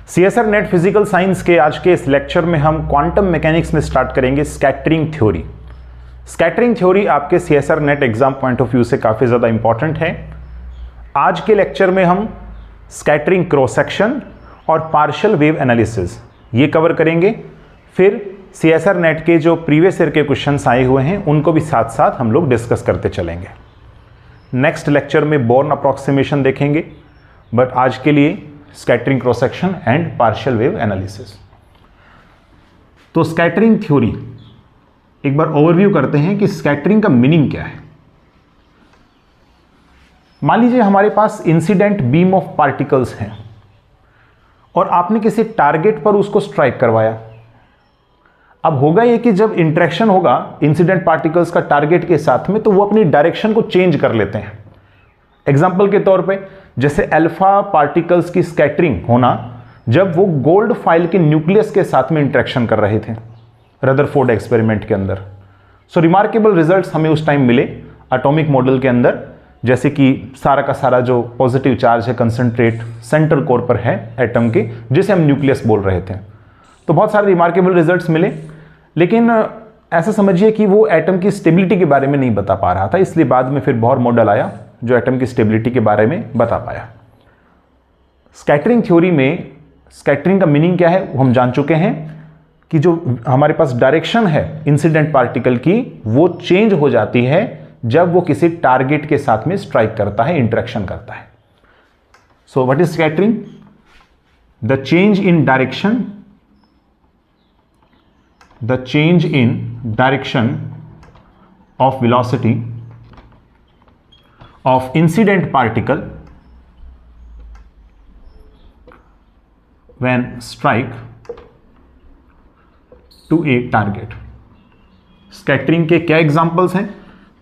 CSR net physical science के आज के इस लेक्चर में हम क्वांटम मैकेनिक्स में स्टार्ट करेंगे स्कैटरिंग थ्योरी। स्कैटरिंग थ्योरी आपके CSR net exam point of view से काफ़ी ज़्यादा इंपॉर्टेंट है। आज के लेक्चर में हम स्कैटरिंग क्रॉस सेक्शन और पार्शियल वेव एनालिसिस ये कवर करेंगे। फिर सीएसआर नेट के जो प्रीवियस ईयर के क्वेश्चंस आए हुए हैं उनको भी साथ साथ हम लोग डिस्कस करते चलेंगे। नेक्स्ट लेक्चर में बोर्न अप्रॉक्सीमेशन देखेंगे, बट आज के लिए scattering cross section and partial wave analysis. तो स्कैटरिंग थ्योरी एक बार ओवरव्यू करते हैं कि स्कैटरिंग का मीनिंग क्या है। मान लीजिए हमारे पास इंसिडेंट बीम ऑफ पार्टिकल्स हैं और आपने किसी टारगेट पर उसको स्ट्राइक करवाया। अब होगा ये कि जब इंटरेक्शन होगा इंसिडेंट पार्टिकल्स का टारगेट के साथ में, तो वो अपनी डायरेक्शन को चेंज कर लेते हैं। एग्जाम्पल के तौर पे जैसे अल्फा पार्टिकल्स की स्कैटरिंग होना जब वो गोल्ड फाइल के न्यूक्लियस के साथ में इंटरेक्शन कर रहे थे रदरफोर्ड एक्सपेरिमेंट के अंदर। सो रिमार्केबल रिजल्ट्स हमें उस टाइम मिले एटॉमिक मॉडल के अंदर, जैसे कि सारा का सारा जो पॉजिटिव चार्ज है कंसंट्रेट सेंट्रल कोर पर है एटम के, जिसे हम न्यूक्लियस बोल रहे थे। तो बहुत सारे रिमार्केबल रिजल्ट्स मिले, लेकिन ऐसा समझिए कि वो एटम की स्टेबिलिटी के बारे में नहीं बता पा रहा था, इसलिए बाद में फिर बोहर मॉडल आया जो एटम की स्टेबिलिटी के बारे में बता पाया। स्कैटरिंग थ्योरी में स्कैटरिंग का मीनिंग क्या है वो हम जान चुके हैं कि जो हमारे पास डायरेक्शन है इंसिडेंट पार्टिकल की वो चेंज हो जाती है जब वो किसी टारगेट के साथ में स्ट्राइक करता है, इंटरेक्शन करता है। So what is scattering? The change in direction, the change in direction of velocity of incident particle when strike to a target। Scattering के क्या एग्जांपल्स हैं?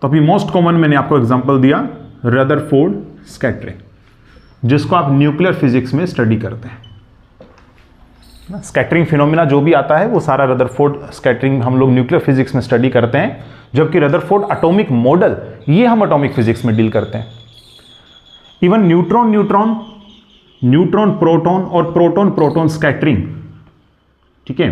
तो अभी मोस्ट कॉमन मैंने आपको एग्जांपल दिया रदरफोर्ड स्कैटरिंग, जिसको आप न्यूक्लियर फिजिक्स में स्टडी करते हैं। स्कैटरिंग फिनोमिना जो भी आता है वो सारा रदरफोर्ड स्कैटरिंग हम लोग न्यूक्लियर फिजिक्स में स्टडी करते हैं, जबकि रदरफोर्ड एटॉमिक मॉडल ये हम एटॉमिक फिजिक्स में डील करते हैं। Even neutron neutron, neutron proton और प्रोटॉन प्रोटॉन स्कैटरिंग, ठीक है,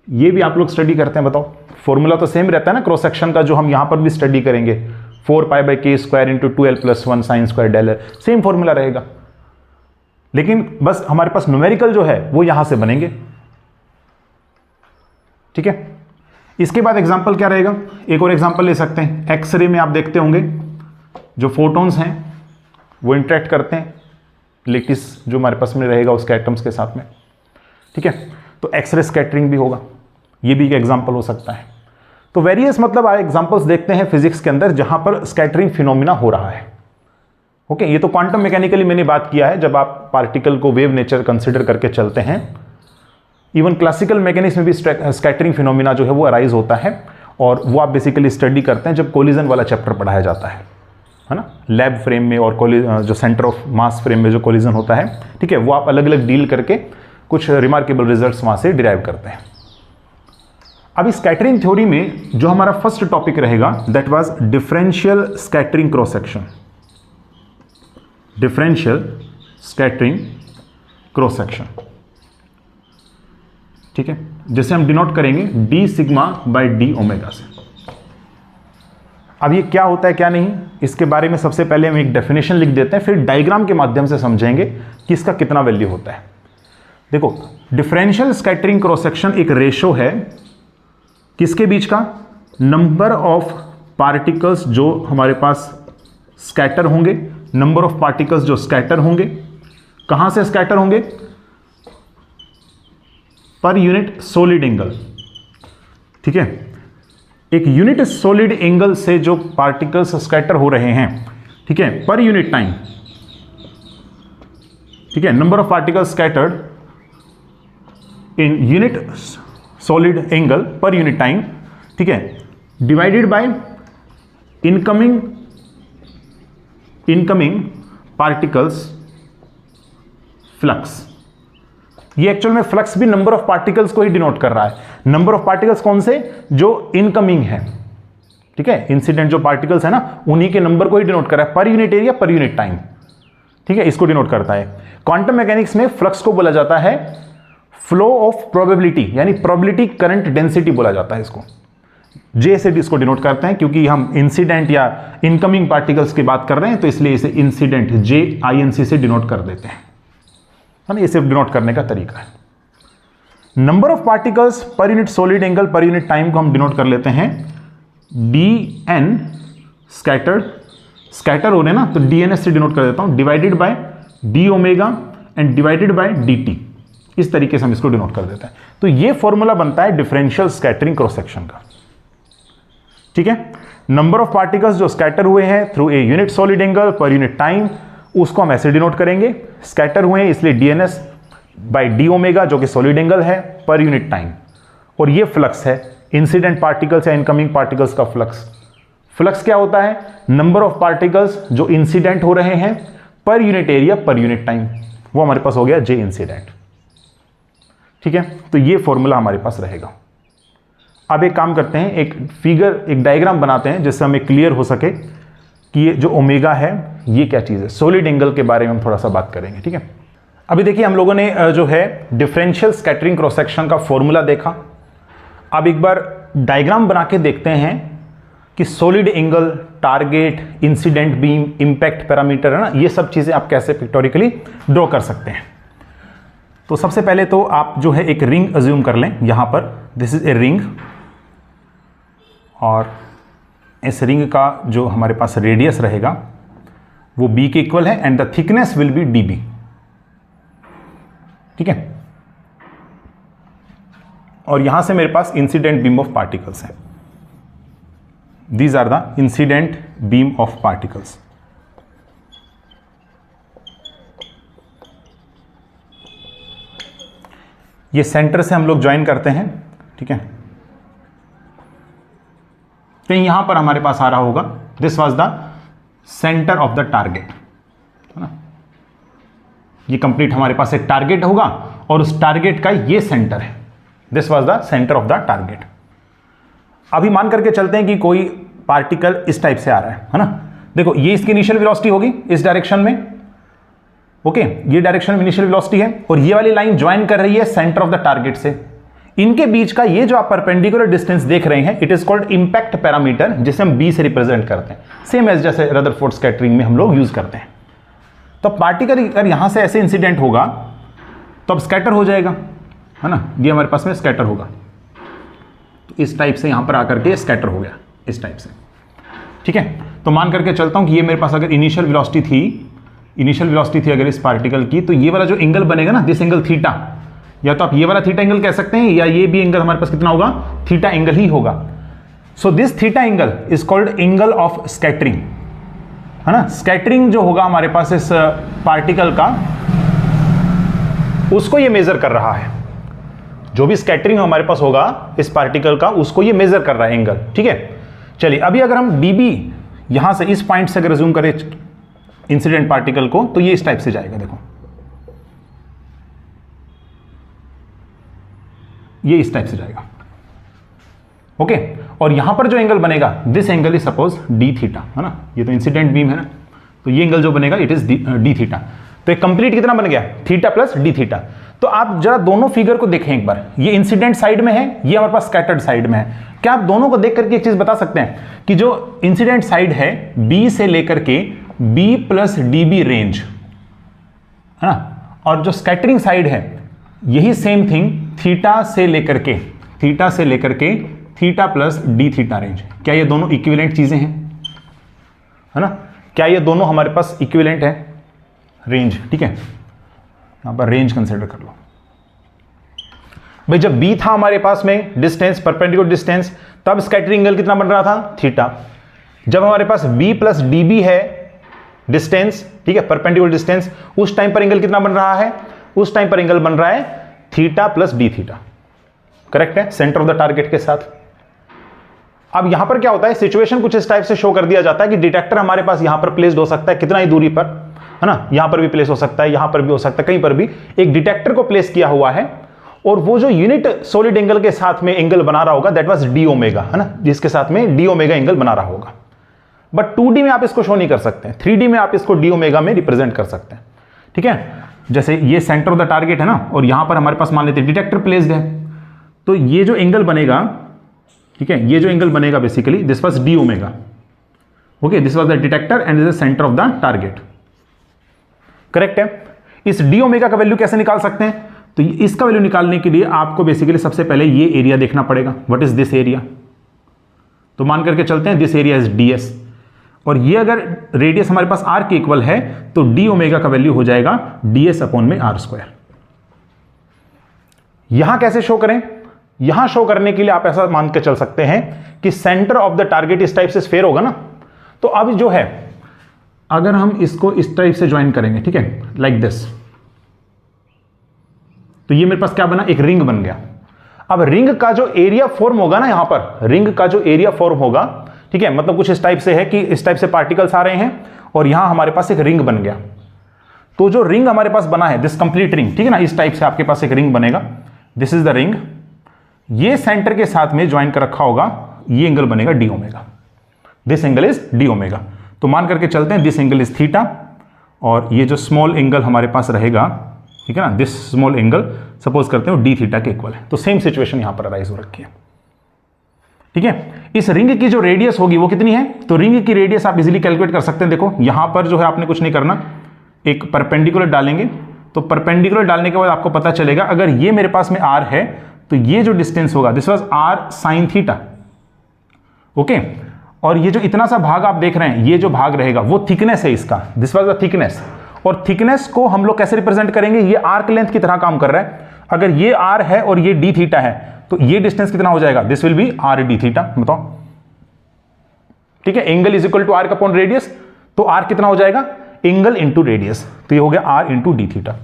ये भी आप लोग स्टडी करते हैं। बताओ, फॉर्मूला तो सेम रहता है ना क्रॉस सेक्शन का, जो हम यहां पर भी स्टडी करेंगे, 4π/k² × 2l+1 sin² del, same formula रहेगा, लेकिन बस हमारे पास न्यूमेरिकल जो है वो यहां से बनेंगे। ठीक है, इसके बाद एग्जांपल क्या रहेगा? एक और एग्जांपल ले सकते हैं। एक्सरे में आप देखते होंगे जो फोटॉन्स हैं वो इंटरेक्ट करते हैं लेटिस जो हमारे पास में रहेगा उसके एटम्स के साथ में। ठीक है, तो एक्सरे स्कैटरिंग भी होगा, ये भी एक एग्जांपल हो सकता है। तो वेरियस मतलब एग्जांपल्स देखते हैं फिजिक्स के अंदर जहां पर स्कैटरिंग फिनोमिना हो रहा है। ओके, ये तो क्वांटम मैकेनिकली मैंने बात किया है, जब आप पार्टिकल को वेव नेचर कंसिडर करके चलते हैं। इवन क्लासिकल मैकेनिक्स में भी स्कैटरिंग फिनोमिना जो है वो अराइज होता है, और वो आप बेसिकली स्टडी करते हैं जब कोलिजन वाला चैप्टर पढ़ाया जाता है ना, लैब फ्रेम में और जो सेंटर ऑफ मास फ्रेम में जो कोलिजन होता है, ठीक है, वो आप अलग अलग डील करके कुछ रिमार्केबल रिजल्ट्स वहां से डिराइव करते हैं। अभी स्कैटरिंग थ्योरी में जो हमारा फर्स्ट टॉपिक रहेगा that was differential scattering cross section. Differential scattering cross section, ठीक है, जिसे हम डिनोट करेंगे d∑/d⍵ से। अब ये क्या होता है क्या नहीं, इसके बारे में सबसे पहले हम एक डेफिनेशन लिख देते हैं, फिर डायग्राम के माध्यम से समझेंगे कि इसका कितना वैल्यू होता है। देखो, डिफरेंशियल स्कैटरिंग क्रॉस सेक्शन एक रेशो है किसके बीच का? नंबर ऑफ पार्टिकल्स जो हमारे पास स्कैटर होंगे, नंबर ऑफ पार्टिकल्स जो स्कैटर होंगे। कहां से स्कैटर होंगे? पर यूनिट सॉलिड एंगल। ठीक है, एक यूनिट सॉलिड एंगल से जो पार्टिकल्स स्कैटर हो रहे हैं, ठीक है, पर यूनिट टाइम। ठीक है, number of particles scattered in unit solid angle पर यूनिट टाइम, ठीक है, divided by incoming particles flux. ये एक्चुअल में फ्लक्स भी नंबर ऑफ पार्टिकल्स को ही डिनोट कर रहा है। नंबर ऑफ पार्टिकल्स कौन से? जो इनकमिंग है, ठीक है, इंसिडेंट जो पार्टिकल्स है ना, उन्हीं के नंबर को ही डिनोट कर रहा है, पर यूनिट एरिया पर यूनिट टाइम। ठीक है, इसको डिनोट करता है। क्वांटम मैकेनिक्स में फ्लक्स को बोला जाता है फ्लो ऑफ प्रोबेबिलिटी, यानी प्रोबेबिलिटी करंट डेंसिटी बोला जाता है इसको। जे से इसको डिनोट करते हैं, क्योंकि हम इंसिडेंट या इनकमिंग पार्टिकल्स की बात कर रहे हैं तो इसलिए इसे इंसिडेंट JINC से डिनोट कर देते हैं, है ना। इसे डिनोट करने का तरीका है। नंबर ऑफ पार्टिकल्स पर यूनिट सॉलिड एंगल पर यूनिट टाइम को हम डिनोट कर लेते हैं DN स्कैटर्ड, स्कैटर हो रहे ना तो DNS से डिनोट कर देता हूं, divided by d omega and divided bye dt। इस तरीके से हम इसको डिनोट कर देते हैं। तो ये फॉर्मूला बनता है डिफरेंशियल स्कैटरिंग क्रॉस सेक्शन का, ठीक है। नंबर ऑफ पार्टिकल्स जो स्कैटर हुए हैं through a unit solid angle पर यूनिट टाइम, उसको हम ऐसे डिनोट करेंगे, स्कैटर हुए हैं इसलिए DNS बाय d ओमेगा जो कि सॉलिड एंगल है पर यूनिट टाइम। और ये फ्लक्स है इंसिडेंट पार्टिकल्स या इनकमिंग पार्टिकल्स का फ्लक्स। फ्लक्स क्या होता है? नंबर ऑफ पार्टिकल्स जो इंसिडेंट हो रहे हैं पर यूनिट एरिया पर यूनिट टाइम, वो हमारे पास हो गया J इंसिडेंट, ठीक है। तो ये फॉर्मूला हमारे पास रहेगा। अब एक काम करते हैं, एक फिगर, एक डायग्राम बनाते हैं जिससे हमें क्लियर हो सके कि ये जो ओमेगा है ये क्या चीज़ है। सॉलिड एंगल के बारे में हम थोड़ा सा बात करेंगे, ठीक है। अभी देखिए हम लोगों ने जो है डिफरेंशियल स्कैटरिंग क्रॉस सेक्शन का फॉर्मूला देखा। अब एक बार डायग्राम बना के देखते हैं कि solid angle, target, incident beam, impact parameter, है ना, ये सब चीज़ें आप कैसे पिक्टोरिकली ड्रॉ कर सकते हैं। तो सबसे पहले तो आप जो है एक रिंग अज्यूम कर लें। यहां पर दिस इज ए रिंग, और इस रिंग का जो हमारे पास रेडियस रहेगा वो b के इक्वल है and the thickness will be dB, ठीक है। और यहां से मेरे पास इंसिडेंट बीम ऑफ पार्टिकल्स है। These are the incident beam of particles. ये सेंटर से हम लोग ज्वाइन करते हैं, ठीक है। कहीं यहां पर हमारे पास आ रहा होगा this was the centre of the target, है ना। ये कंप्लीट हमारे पास एक टारगेट होगा और उस टारगेट का ये सेंटर है। This was the centre of the target. अभी मान करके चलते हैं कि कोई पार्टिकल इस टाइप से आ रहा है ना। देखो ये इसकी इनिशियल वेलोसिटी होगी इस डायरेक्शन में, ओके, ये डायरेक्शन में इनिशियल वेलोसिटी है और ये वाली लाइन ज्वाइन कर रही है सेंटर ऑफ द टारगेट से। इनके बीच का ये जो आप परपेंडिकुलर डिस्टेंस देख रहे हैं, it is called impact parameter, जिसे हम b से रिप्रेजेंट करते हैं, सेम एज जैसे रदरफोर्ड स्कैटरिंग में हम लोग यूज करते हैं। तो पार्टिकल अगर यहां से ऐसे इंसिडेंट होगा तो अब स्कैटर हो जाएगा, है ना। ये हमारे पास में स्कैटर होगा, तो इस टाइप से यहां पर आकर के स्कैटर हो गया, इस टाइप से, ठीक है। तो मान करके चलता हूं कि ये मेरे पास अगर इनिशियल वेलोसिटी थी अगर इस पार्टिकल की, तो ये वाला जो एंगल बनेगा ना, दिस एंगल थीटा, या तो आप ये वाला थीटा एंगल कह सकते हैं, या ये भी एंगल हमारे पास कितना होगा, थीटा एंगल ही होगा। So this theta angle is called angle of scattering, है ना। स्कैटरिंग जो होगा हमारे पास इस पार्टिकल का, उसको ये मेजर कर रहा है। जो भी स्कैटरिंग हमारे पास होगा इस पार्टिकल का, उसको ये मेजर कर रहा है एंगल, ठीक है। चलिए अभी अगर हम dB यहां से इस पॉइंट से अगर रिज्यूम करें इंसिडेंट पार्टिकल को, तो ये इस टाइप से जाएगा, देखो ये इस टाइप से जाएगा, ओके। और यहां पर जो एंगल बनेगा, this angle is suppose d theta, है ना। ये तो इंसिडेंट बीम है ना, तो ये एंगल जो बनेगा इट इज d थीटा। तो एक कंप्लीट कितना बन गया, थीटा प्लस d थीटा। तो आप जरा दोनों फिगर को देखें एक बार, ये इंसिडेंट साइड में है, ये हमारे पास स्कैटर्ड साइड में है। क्या आप दोनों को देख करके एक चीज बता सकते हैं कि जो इंसिडेंट साइड है b से लेकर के b प्लस dB रेंज, है ना, और जो स्कैटरिंग साइड है यही सेम थिंग थीटा से लेकर के theta plus d theta range. क्या ये दोनों इक्विवेलेंट चीजें हैं, है ना। क्या ये दोनों हमारे पास इक्विवेलेंट है रेंज, ठीक है। यहां पर रेंज कंसिडर कर लो भाई। जब b था हमारे पास में डिस्टेंस, परपेंडिकुलर डिस्टेंस, तब स्कैटरिंग एंगल कितना बन रहा था, थीटा। जब हमारे पास b प्लस dB है डिस्टेंस, ठीक है, परपेंडिकुलर डिस्टेंस, उस टाइम पर एंगल कितना बन रहा है, उस टाइम पर एंगल बन रहा है theta plus d theta, correct है, सेंटर ऑफ द टारगेट के साथ। अब यहां पर क्या होता है, सिचुएशन कुछ इस टाइप से शो कर दिया जाता है कि डिटेक्टर हमारे पास यहां पर प्लेस्ड हो सकता है कितना ही दूरी पर, है ना। यहां पर भी प्लेस हो सकता है, यहां पर भी हो सकता है, कहीं पर भी एक डिटेक्टर को प्लेस किया हुआ है, और वो जो यूनिट सॉलिड एंगल के साथ में एंगल बना रहा होगा दैट वाज d ओमेगा, है ना, जिसके साथ में d ओमेगा एंगल बना रहा होगा। बट 2D में आप इसको शो नहीं कर सकते, 3D में आप इसको डी ओमेगा में रिप्रेजेंट कर सकते हैं। ठीक है, जैसे ये सेंटर ऑफ द टारगेट है ना, और यहां पर हमारे पास मान लेते हैं डिटेक्टर प्लेस्ड है, तो ये जो एंगल बनेगा, ठीक है, ये जो एंगल बनेगा basically this was D omega. Okay, this was the detector and this is centre of the target. Correct है। इस डी ओमेगा का वैल्यू कैसे निकाल सकते हैं? तो इसका वैल्यू निकालने के लिए आपको बेसिकली सबसे पहले ये एरिया देखना पड़ेगा। What is this area? तो मान करके चलते हैं दिस एरिया इज ds, और ये अगर रेडियस हमारे पास r के इक्वल है तो डी ओमेगा का वैल्यू हो जाएगा ds अपॉन में r²। यहां कैसे शो करें? यहां शो करने के लिए आप ऐसा मान के चल सकते हैं कि सेंटर ऑफ द टारगेट इस टाइप से स्फेयर होगा ना, तो अब जो है अगर हम इसको इस टाइप से ज्वाइन करेंगे, ठीक है, लाइक दिस, तो ये मेरे पास क्या बना? एक रिंग बन गया। अब रिंग का जो एरिया फॉर्म होगा ना, यहां पर रिंग का जो एरिया फॉर्म होगा, ठीक है, मतलब कुछ इस टाइप से है कि इस टाइप से पार्टिकल्स आ रहे हैं और यहां हमारे पास एक रिंग बन गया। तो जो रिंग हमारे पास बना है, दिस कंप्लीट रिंग, ठीक है ना, इस टाइप से आपके पास एक रिंग बनेगा। दिस इज द रिंग, ये सेंटर के साथ में ज्वाइन कर रखा होगा, ये एंगल बनेगा D omega. This angle is D omega. तो मान करके चलते हैं दिस एंगल इज थीटा, और ये जो स्मॉल एंगल हमारे पास रहेगा, ठीक है ना, दिस स्मॉल एंगल सपोज करते हो डी थीटा के इक्वल है। तो सेम सिचुएशन यहां पर अराइज हो रखी है। ठीक है, इस रिंग की जो रेडियस होगी वो कितनी है? तो रिंग की रेडियस आप इजीली कैलकुलेट कर सकते हैं। देखो यहां पर जो है आपने कुछ नहीं करना, एक परपेंडिकुलर डालेंगे, तो परपेंडिकुलर डालने के बाद आपको पता चलेगा अगर ये मेरे पास में r है तो ये जो डिस्टेंस होगा this was r sin theta. Okay, और ये जो इतना सा भाग आप देख रहे हैं, ये जो भाग रहेगा वो थिकनेस है इसका, दिस वाज द थिकनेस। और थिकनेस को हम लोग कैसे रिप्रेजेंट करेंगे? ये आर्क लेंथ की तरह काम कर रहा है। अगर ये r है और ये d थीटा है तो ये डिस्टेंस कितना हो जाएगा? This will be r d थीटा। बताओ, ठीक है, angle is equal to r upon radius, तो r कितना हो जाएगा? एंगल इंटू रेडियस, तो ये हो गया r इंटू डी थीटा।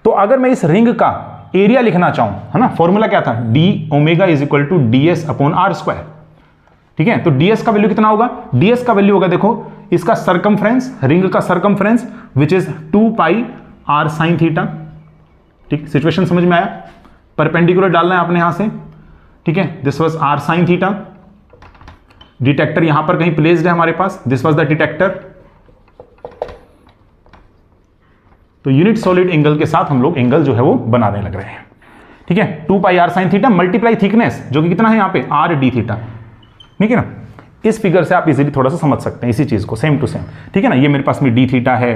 तो अगर मैं इस रिंग का एरिया लिखना चाहूं, है ना, फॉर्मूला क्या था? D omega is equal to ds upon r²। ठीक है, तो ds का वैल्यू कितना होगा? ds का वैल्यू होगा, देखो इसका सरकमफ्रेंस, रिंग का circumference which is 2 pi r sin theta. ठीक, सिचुएशन समझ में आया? परपेंडिकुलर डालना है आपने यहां से, ठीक है, this was r sin theta. Detector यहां पर कहीं प्लेस्ड है हमारे पास, दिस वाज द डिटेक्टर। तो यूनिट सॉलिड एंगल के साथ हम लोग एंगल जो है वो बनाने लग रहे हैं। ठीक है, 2 पाई r sin theta multiply thickness जो कि कितना है यहां पे? r d theta. ठीक है ना, इस फिगर से आप इजीली थोड़ा सा समझ सकते हैं इसी चीज को, सेम टू सेम। ठीक है ना, ये मेरे पास में डी थीटा है,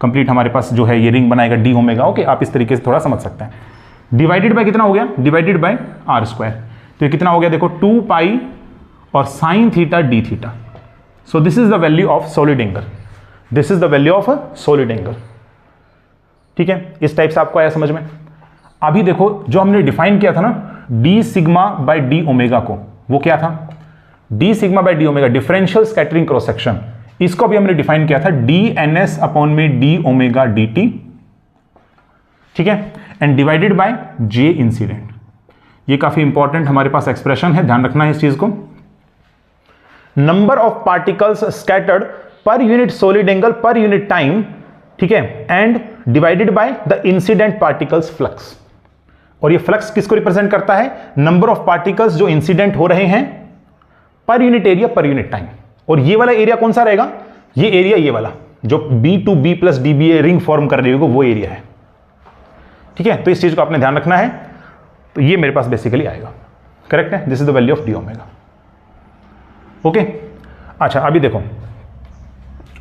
कंप्लीट हमारे पास जो है ये रिंग बनाएगा डी ओमेगा। ओके, आप इस तरीके से थोड़ा समझ सकते हैं। डिवाइडेड बाय कितना हो गया? Divided by r²। तो ये कितना हो गया? देखो 2 पाई और sign theta D theta. So this is the value of solid angle, this is the value of a solid angle. ठीक है, इस टाइप से आपको आया समझ में? अभी देखो जो हमने डिफाइन किया था ना D sigma by D omega को, वो क्या था? D sigma by D omega, differential scattering cross section, इसको अभी हमने डिफाइन किया था डी एन एस अपॉन में डी ओमेगा डी टी। ठीक है, and divided by j incident. ये काफी इंपॉर्टेंट हमारे पास एक्सप्रेशन है, ध्यान रखना है इस चीज को। नंबर ऑफ पार्टिकल्स स्कैटर्ड पर यूनिट सॉलिड एंगल पर यूनिट टाइम, ठीक है, and divided by the incident particles flux. और ये फ्लक्स किसको रिप्रेजेंट करता है? नंबर ऑफ पार्टिकल्स जो इंसिडेंट हो रहे हैं पर यूनिट एरिया पर यूनिट टाइम। और ये वाला एरिया कौन सा रहेगा? ये एरिया, ये वाला जो b टू b प्लस dba रिंग फॉर्म कर रही होगी वो एरिया है। ठीक है, तो इस चीज को आपने ध्यान रखना है। तो ये मेरे पास बेसिकली आएगा, करेक्ट है, this is the value of D omega. Okay, अच्छा अभी देखो,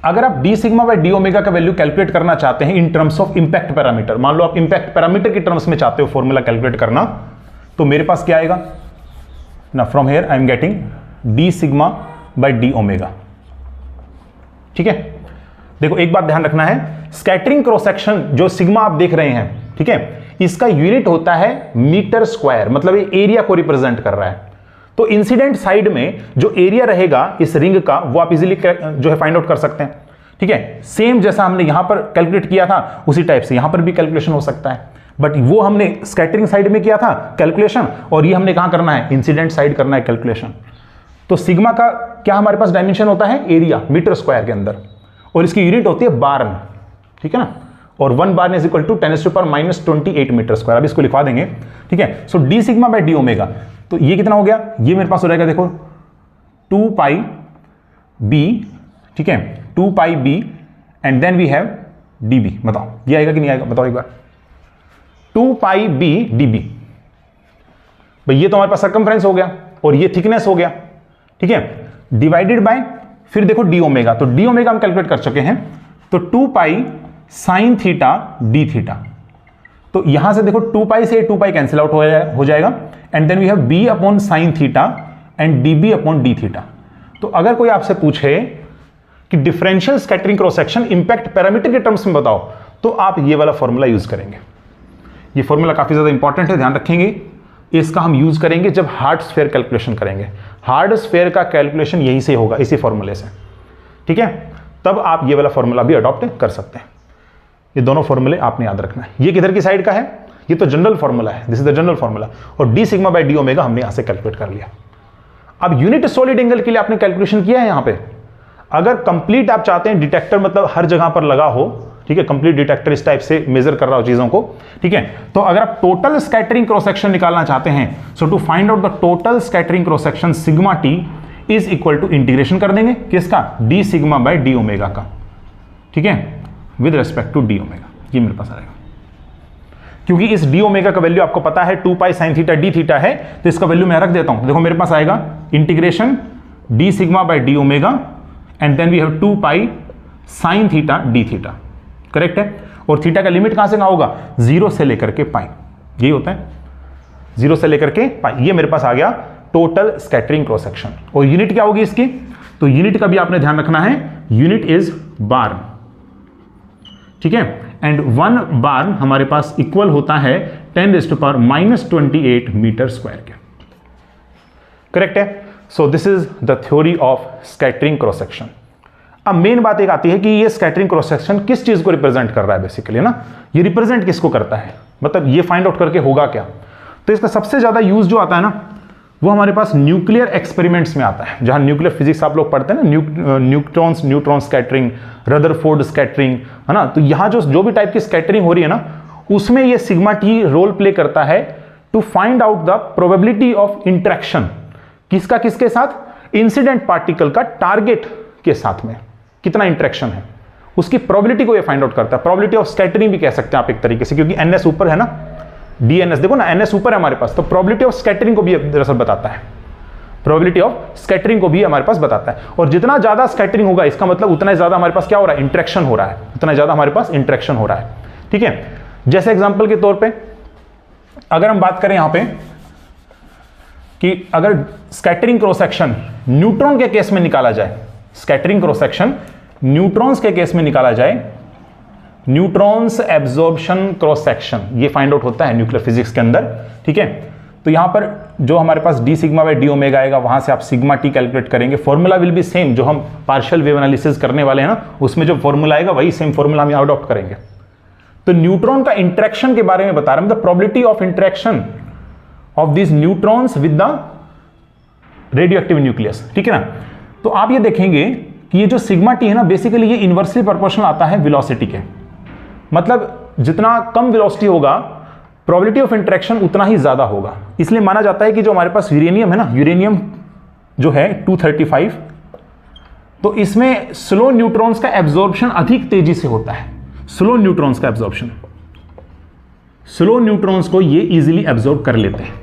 अगर आप D sigma by D omega का वैल्यू कैलकुलेट करना चाहते हैं in terms of impact parameter, मान लो आप इंपैक्ट पैरामीटर की टर्म्स में चाहते हो फॉर्मूला कैलकुलेट करना, तो मेरे पास क्या आएगा ना? From here I am getting D sigma by D omega. ठीक है, देखो एक बात ध्यान रखना है, स्कैटरिंग क्रॉस सेक्शन जो सिग्मा आप देख रहे हैं, ठीक है, इसका यूनिट होता है मीटर स्क्वायर, मतलब ये एरिया को रिप्रेजेंट कर रहा है। तो इंसिडेंट साइड में जो एरिया रहेगा इस रिंग का वो आप इजीली जो है फाइंड आउट कर सकते हैं। ठीक है, सेम जैसा हमने यहां पर कैलकुलेट किया था उसी टाइप से यहां पर भी कैलकुलेशन हो सकता है, बट वो हमने स्कैटरिंग साइड में किया था कैलकुलेशन, और ये हमने कहां करना है? इंसिडेंट साइड करना है कैलकुलेशन। तो सिग्मा का क्या हमारे पास डायमेंशन होता है? एरिया मीटर स्क्वायर के अंदर, और इसकी यूनिट होती है बार में। ठीक है ना, और 1 बार is equal to 10⁻⁻28 metre square. अब इसको लिखवा देंगे। ठीक है, so D sigma by D omega, तो ये कितना हो गया? ये मेरे पास हो जाएगा देखो 2 पाई बी, ठीक है, 2 pi B and then we have D B. बताओ ये आएगा कि नहीं आएगा, बताओ एक बार। 2 पाई बी डी बी, भाई ये तो हमारे पास सर्कमफ्रेंस हो गया और ये थिकनेस हो गया, ठीक है, डिवाइडेड बाय फिर देखो डी ओमेगा, तो डी ओमेगा हम कैलकुलेट कर चुके हैं, तो 2 pi sine theta D theta, तो यहां से देखो 2 पाई से 2 पाई कैंसिल आउट हो जाएगा and then we have b upon sine theta and d b upon d theta. तो अगर कोई आपसे पूछे कि differential scattering cross section impact parameter के टर्म्स में बताओ, तो आप ये वाला फॉर्मूला यूज करेंगे। ये फॉर्मूला काफी ज्यादा इंपॉर्टेंट है, ध्यान रखेंगे। इसका हम यूज करेंगे जब हार्ड स्फीयर कैलकुलेशन करेंगे। हार्ड स्फीयर का कैलकुलेशन यहीं से होगा, इसी फॉर्मूले से, ठीक है। तब आप ये वाला फॉर्मूला भी अडॉप्ट कर सकते हैं। ये दोनों फॉर्मूले आपने याद रखना है। ये किधर की साइड का है, ये तो जनरल फॉर्मूला है, this is the general formula, और D sigma by D omega हमने यहां से कैलकुलेट कर लिया। अब यूनिट सॉलिड एंगल के लिए आपने कैलकुलेशन किया है यहां पे। अगर कंप्लीट आप चाहते हैं डिटेक्टर मतलब हर जगह पर लगा हो, ठीक है, कंप्लीट डिटेक्टर इस टाइप से मेजर कर रहा हो चीजों को, ठीक है, तो अगर आप टोटल स्कैटरिंग क्रॉस सेक्शन निकालना चाहते हैं, so to find out the total scattering cross section sigma T is equal to integration कर देंगे किसका, D sigma by D omega का, ठीक है, with respect to D omega. ये मेरे पास आएगा, क्योंकि इस डी ओमेगा का वैल्यू आपको पता है 2 pi sine theta D theta है, तो इसका वैल्यू मैं रख देता हूं। देखो मेरे पास आएगा integration d sigma by D omega and then we have 2 pi sine theta D theta, correct है। और थीटा का लिमिट कहां से कहां होगा, 0 से लेकर के पाई, यही होता है, 0 से लेकर के पाई। ये मेरे पास आ गया टोटल स्कैटरिंग क्रॉस सेक्शन। और यूनिट क्या होगी इसकी, तो यूनिट का भी आपने ध्यान रखना है, यूनिट इज बार, ठीक है, एंड 1 बार हमारे पास इक्वल होता है 10⁻⁻28 मीटर स्क्वायर के, करेक्ट है। So this is the theory of scattering cross section. अब मेन बात एक आती है कि ये स्कैटरिंग क्रॉस सेक्शन किस चीज को रिप्रेजेंट कर रहा है, बेसिकली ना, ये रिप्रेजेंट किसको करता है, मतलब ये फाइंड आउट करके होगा क्या। तो इसका सबसे ज्यादा यूज जो आता है ना, वो हमारे पास न्यूक्लियर एक्सपेरिमेंट्स में आता है, जहां न्यूक्लियर फिजिक्स आप लोग पढ़ते हैं ना, न्यूट्रॉन स्कैटरिंग, रदरफोर्ड स्कैटरिंग, है ना। तो यहां जो भी टाइप की स्कैटरिंग हो रही है ना, उसमें ये सिग्मा टी रोल प्ले करता है to find out the probability of interaction, किसका किसके साथ, इंसिडेंट पार्टिकल का टारगेट के साथ में कितना इंटरेक्शन है, उसकी प्रोबेबिलिटी को ये फाइंड आउट करता है। प्रोबेबिलिटी ऑफ स्कैटरिंग भी कह सकते हैं आप एक तरीके से, क्योंकि एनएस ऊपर है ना, डीएनएस देखो ना, एनएस ऊपर है हमारे पास, तो प्रोबेबिलिटी ऑफ स्कैटरिंग को भी दरअसल बताता है, प्रोबेबिलिटी ऑफ स्कैटरिंग को भी हमारे पास बताता है। और जितना ज्यादा स्कैटरिंग होगा, इसका मतलब उतना ज्यादा हमारे पास क्या हो रहा है, इंटरेक्शन हो रहा है, उतना ज्यादा हमारे पास इंटरेक्शन हो रहा है, ठीक है। जैसे एग्जांपल के तौर पे अगर हम बात करें यहां पे कि अगर स्कैटरिंग क्रॉस सेक्शन न्यूट्रॉन के केस में निकाला जाए, स्कैटरिंग क्रॉस सेक्शन न्यूट्रॉन्स के केस में निकाला जाए, न्यूट्रॉन्स एब्जॉर्प्शन क्रॉस सेक्शन, ये फाइंड आउट होता है न्यूक्लियर फिजिक्स के अंदर, ठीक है। तो यहां पर जो हमारे पास D sigma by D omega आएगा, वहां से आप सिग्मा टी कैलकुलेट करेंगे। फॉर्मूला विल बी सेम, जो हम पार्शियल वेव एनालिसिस करने वाले हैं ना, उसमें जो फॉर्मूला आएगा वही सेम फॉर्मूला हम यहां अडॉप्ट करेंगे। तो न्यूट्रॉन का इंटरेक्शन के बारे में बता रहे हैं, the probability of interaction of this neutrons with the radio active nucleus, ठीक है ना। तो आप ये देखेंगे कि ये जो सिग्मा टी है ना, बेसिकली ये इनवर्सली प्रोपोर्शनल आता है वेलोसिटी के, मतलब जितना कम वेलोसिटी होगा प्रोबेबिलिटी ऑफ इंटरेक्शन उतना ही ज्यादा होगा। इसलिए माना जाता है कि जो हमारे पास यूरेनियम है ना, यूरेनियम जो है 235, तो इसमें स्लो न्यूट्रॉन्स का एब्जॉर्प्शन अधिक तेजी से होता है, स्लो न्यूट्रॉन्स का एब्जॉर्प्शन, स्लो न्यूट्रॉन्स को ये इजीली एब्जॉर्ब कर लेते हैं,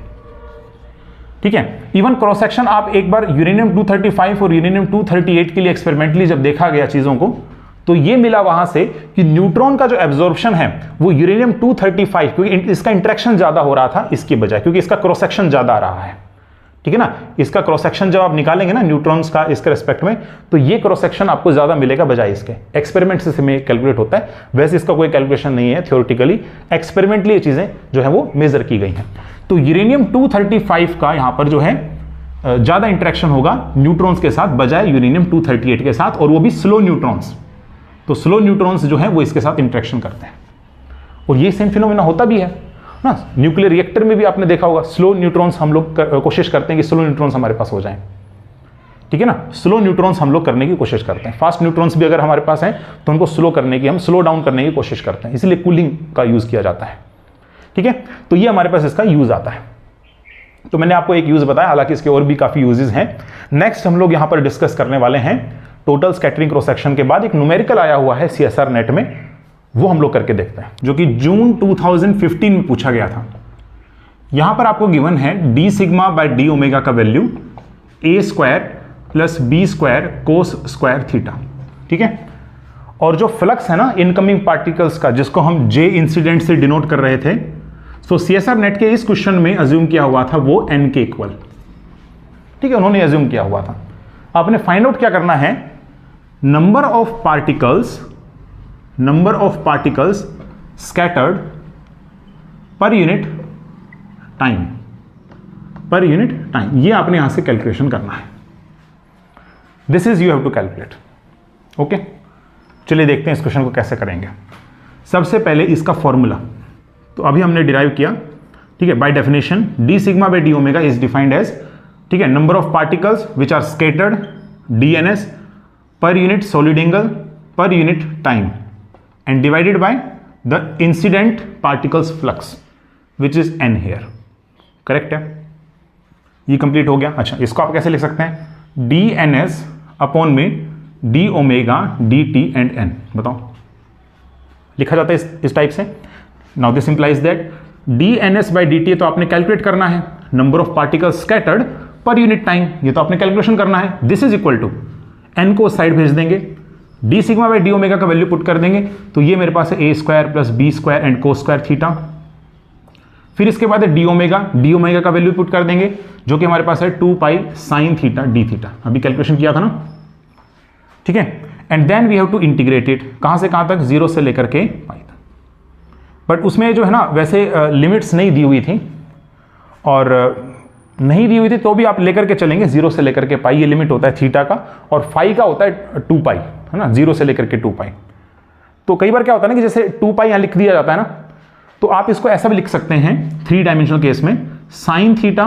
ठीक है। इवन क्रॉस सेक्शन आप एक बार यूरेनियम 235 और यूरेनियम 238 के लिए एक्सपेरिमेंटली जब देखा गया चीजों को, तो ये मिला वहां से कि न्यूट्रॉन का जो एब्जॉर्प्शन है वो यूरेनियम 235, क्योंकि इसका इंटरेक्शन ज्यादा हो रहा था इसके बजाय, क्योंकि इसका क्रॉस सेक्शन ज्यादा आ रहा है, ठीक है ना। इसका क्रॉस सेक्शन जब आप निकालेंगे ना न्यूट्रॉन्स का इसके रेस्पेक्ट में, तो ये क्रॉस सेक्शन आपको ज्यादा मिलेगा बजाय इसके। एक्सपेरिमेंट से इसमें कैलकुलेट होता है, वैसे इसका कोई कैलकुलेशन नहीं है थ्योरेटिकली, एक्सपेरिमेंटली ये चीजें जो है वो मेजर की गई हैं। तो यूरेनियम 235 का यहां पर जो है ज्यादा इंटरेक्शन होगा न्यूट्रॉन्स के साथ बजाय यूरेनियम 238 के साथ, और वो भी स्लो न्यूट्रॉन्स। तो स्लो न्यूट्रॉन्स जो है वो इसके साथ इंटरेक्शन करते हैं, और ये सेम फिनोमेना होता भी है ना। न्यूक्लियर रिएक्टर में भी आपने देखा होगा, स्लो न्यूट्रॉन्स हम लोग कोशिश करते हैं कि स्लो न्यूट्रॉन्स हमारे पास हो जाएं, ठीक है ना। स्लो न्यूट्रॉन्स हम लोग करने की कोशिश करते हैं, फास्ट न्यूट्रॉन्स भी अगर हमारे पास हैं तो उनको स्लो करने की, हम स्लो डाउन करने की कोशिश करते हैं, इसलिए कूलिंग का यूज किया जाता है, ठीक है। तो ये हमारे पास इसका यूज आता है। तो मैंने आपको एक यूज बताया, हालांकि इसके और भी काफी यूजेस हैं। नेक्स्ट हम लोग यहां पर डिस्कस करने वाले हैं टोटल स्कैटरिंग क्रॉस सेक्शन के बाद एक न्यूमेरिकल आया हुआ है CSR नेट में, वो हम लोग करके देखते हैं, जो कि जून 2015 में पूछा गया था। यहां पर आपको गिवन है D sigma by D omega का value a square plus B square cos square theta, ठीक है। और जो फ्लक्स है ना इनकमिंग पार्टिकल्स का, जिसको हम J इंसिडेंट से डिनोट कर रहे थे, सो CSR नेट के इस क्वेश्चन में अज्यूम किया हुआ था वो n के इक्वल, ठीक है, उन्होंने अज्यूम किया हुआ था। आपने फाइंड आउट क्या करना है, नंबर ऑफ पार्टिकल्स स्कैटर्ड पर यूनिट टाइम, ये आपने यहां से कैलकुलेशन करना है। This is you have to calculate, okay. चलिए देखते हैं इस क्वेश्चन को कैसे करेंगे। सबसे पहले इसका फॉर्मूला तो अभी हमने डिराइव किया, ठीक है। By definition d sigma by D omega is defined as, ठीक है, number of particles which are scattered DNS पर यूनिट सॉलिड एंगल पर unit time and divided by the incident particles flux which is n here, correct है। ये complete हो गया। अच्छा, इसको आप कैसे लिख सकते हैं, DNS अपॉन में d omega d t and n, बताओ लिखा जाता है इस टाइप से। Now this implies that DNS by d t तो आपने कैलकुलेट करना है, नंबर ऑफ पार्टिकल्स स्कैटर्ड पर यूनिट टाइम, ये तो आपने कैलकुलेशन करना है। This is equal to n को साइड भेज देंगे, d sigma by d omega का वैल्यू पुट कर देंगे, तो ये मेरे पास है a square plus B square and cos square theta. फिर इसके बाद है डी ओमेगा का वैल्यू पुट कर देंगे, जो कि हमारे पास है 2 pi sine theta D theta, अभी कैलकुलेशन किया था ना, ठीक है। And then we have to integrate it, कहां से कहां तक, 0 से लेकर के पाई तक। बट उसमें जो है ना वैसे लिमिट्स नहीं दी हुई थी, और नहीं दी हुई थी तो भी आप लेकर के चलेंगे 0 से लेकर के पाई, ये लिमिट होता है थीटा का, और फाई का होता है 2 पाई, है ना, 0 से लेकर के 2 पाई। तो कई बार क्या होता है ना कि जैसे 2 पाई यहां लिख दिया जाता है ना, तो आप इसको ऐसा भी लिख सकते हैं 3 डायमेंशनल केस में, साइन थीटा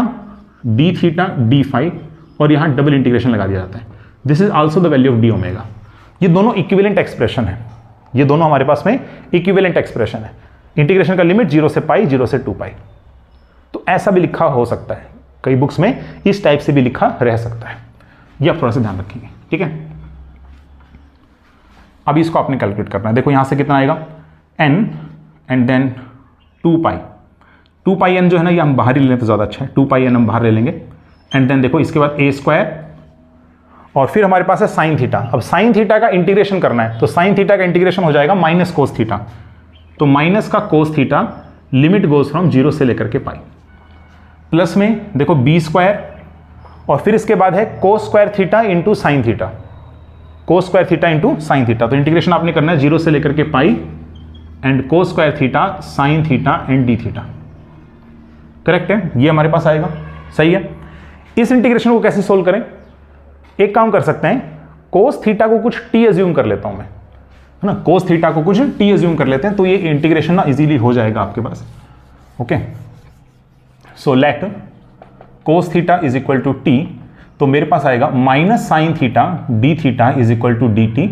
डी फाई, और यहां डबल इंटीग्रेशन लगा दिया जाता है। This is also the value of D omega. ये दोनों इक्विवेलेंट एक्सप्रेशन है, ये दोनों हमारे पास में इक्विवेलेंट एक्सप्रेशन है। इंटीग्रेशन का लिमिट 0 से पाई, 0 से 2 पाई, तो ऐसा भी लिखा हो सकता है, कई बुक्स में इस टाइप से भी लिखा रह सकता है, ये आप थोड़ा सा ध्यान रखेंगे, ठीक है। अभी इसको आपने कैलकुलेट करना है। देखो यहां से कितना आएगा, n and then 2 pi n जो है ना, ये हम बाहर ही ले लें तो ज़्यादा अच्छा है, 2 पाई n हम बाहर ले लेंगे। एंड देन देखो इसके बाद a स्क्वायर, और फिर हमारे पास है साइन थीटा। अब साइन थीटा का इंटीग्रेशन करना है, तो साइन थीटा का इंटीग्रेशन हो जाएगा माइनस कोस थीटा, तो माइनस का cos theta, limit goes from 0 से लेकर के पाई, प्लस में देखो b स्क्वायर, और फिर इसके बाद है cos square theta into sine theta, cos square theta into sine theta. तो इंटीग्रेशन आपने करना है 0 से लेकर के pi and cos square theta sine theta and D theta, correct है, ये हमारे पास आएगा, सही है। इस इंटीग्रेशन को कैसे सोल्व करें, एक काम कर सकते हैं, कोस थीटा को कुछ t अज्यूम कर लेता हूं मैं, है ना, कोस थीटा को कुछ t अज्यूम कर लेते हैं, तो ये इंटीग्रेशन ना इजीली हो जाएगा आपके पास, okay. So let cos theta is equal to t, तो मेरे पास आएगा minus sine theta D theta is equal to D T,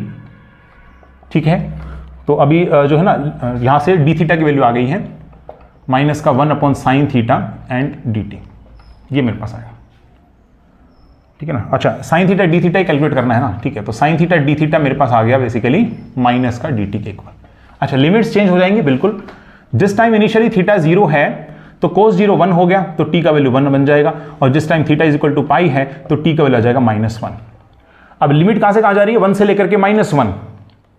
ठीक है। तो अभी जो है ना यहां से डी थीटा की वैल्यू आ गई है, माइनस का 1 upon sine theta and D T, ये मेरे पास आएगा, ठीक है ना। अच्छा, साइन थीटा डी थीटा ही कैलकुलेट करना है ना, ठीक है। तो साइन थीटा डी थीटा मेरे पास आ गया बेसिकली माइनस का डी टी के इक्वल। अच्छा, लिमिट्स चेंज हो जाएंगी बिल्कुल, जिस टाइम इनिशियली थीटा 0 है तो कोस 0 1 हो गया, तो टी का वैल्यू 1 बन जाएगा, और जिस time theta is equal to pi है तो टी का वैल्यू आ जाएगा -1। अब लिमिट कहां से कहां जा रही है, 1 से लेकर के -1,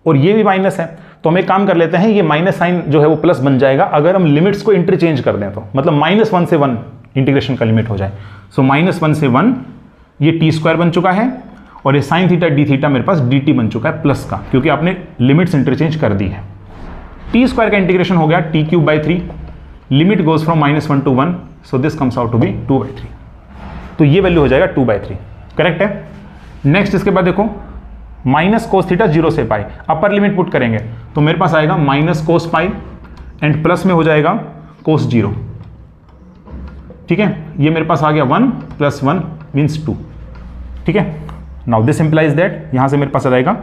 और ये भी माइनस है, तो हम एक काम कर लेते हैं, ये माइनस साइन जो है वो प्लस बन जाएगा अगर हम लिमिट्स को इंटरचेंज कर दें, तो मतलब -1 से 1 इंटीग्रेशन का लिमिट हो जाए। सो -1 से 1 ये टी स्क्वायर बन चुका है, और ये साइन थीटा डी थीटा मेरे पास डी टी बन चुका है प्लस का, क्योंकि आपने लिमिट्स इंटरचेंज कर दी है। टी स्क्वायर का इंटीग्रेशन हो गया t cube by 3, limit goes from -1 to 1, so this comes out to be 2/3, तो ये वैल्यू हो जाएगा 2/3, करेक्ट है। नेक्स्ट इसके बाद देखो माइनस कोस थीटा 0 से पाई, अपर लिमिट पुट करेंगे तो मेरे पास आएगा minus cos pi and plus में हो जाएगा कोस 0, ठीक है। ये मेरे पास आ गया 1 + 1 मीन्स 2, ठीक है। नाउ दिस इंप्लाइज दैट यहां से मेरे पास आ जाएगा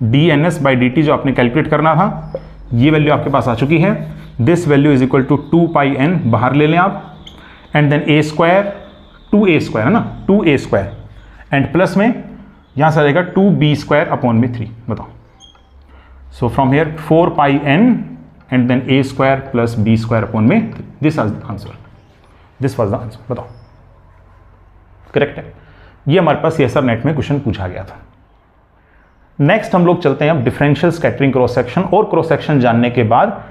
dns बाई dt, जो आपने कैलकुलेट करना था, ये वैल्यू आपके पास आ चुकी है। This value is equal to 2 pi n, बाहर ले लें आप, and then a square 2a square, है ना, 2a स्क्वायर, एंड प्लस में यहां से आ जाएगा 2b² / 3। बताओ, so from here 4πn and then a² + b² / 3। This was the answer, this was the answer. बताओ करेक्ट है। ये हमारे पास CSR नेट में क्वेश्चन पूछा गया था। नेक्स्ट हम लोग चलते हैं अब डिफरेंशियल स्कैटरिंग क्रॉस सेक्शन, और क्रॉस सेक्शन जानने के बाद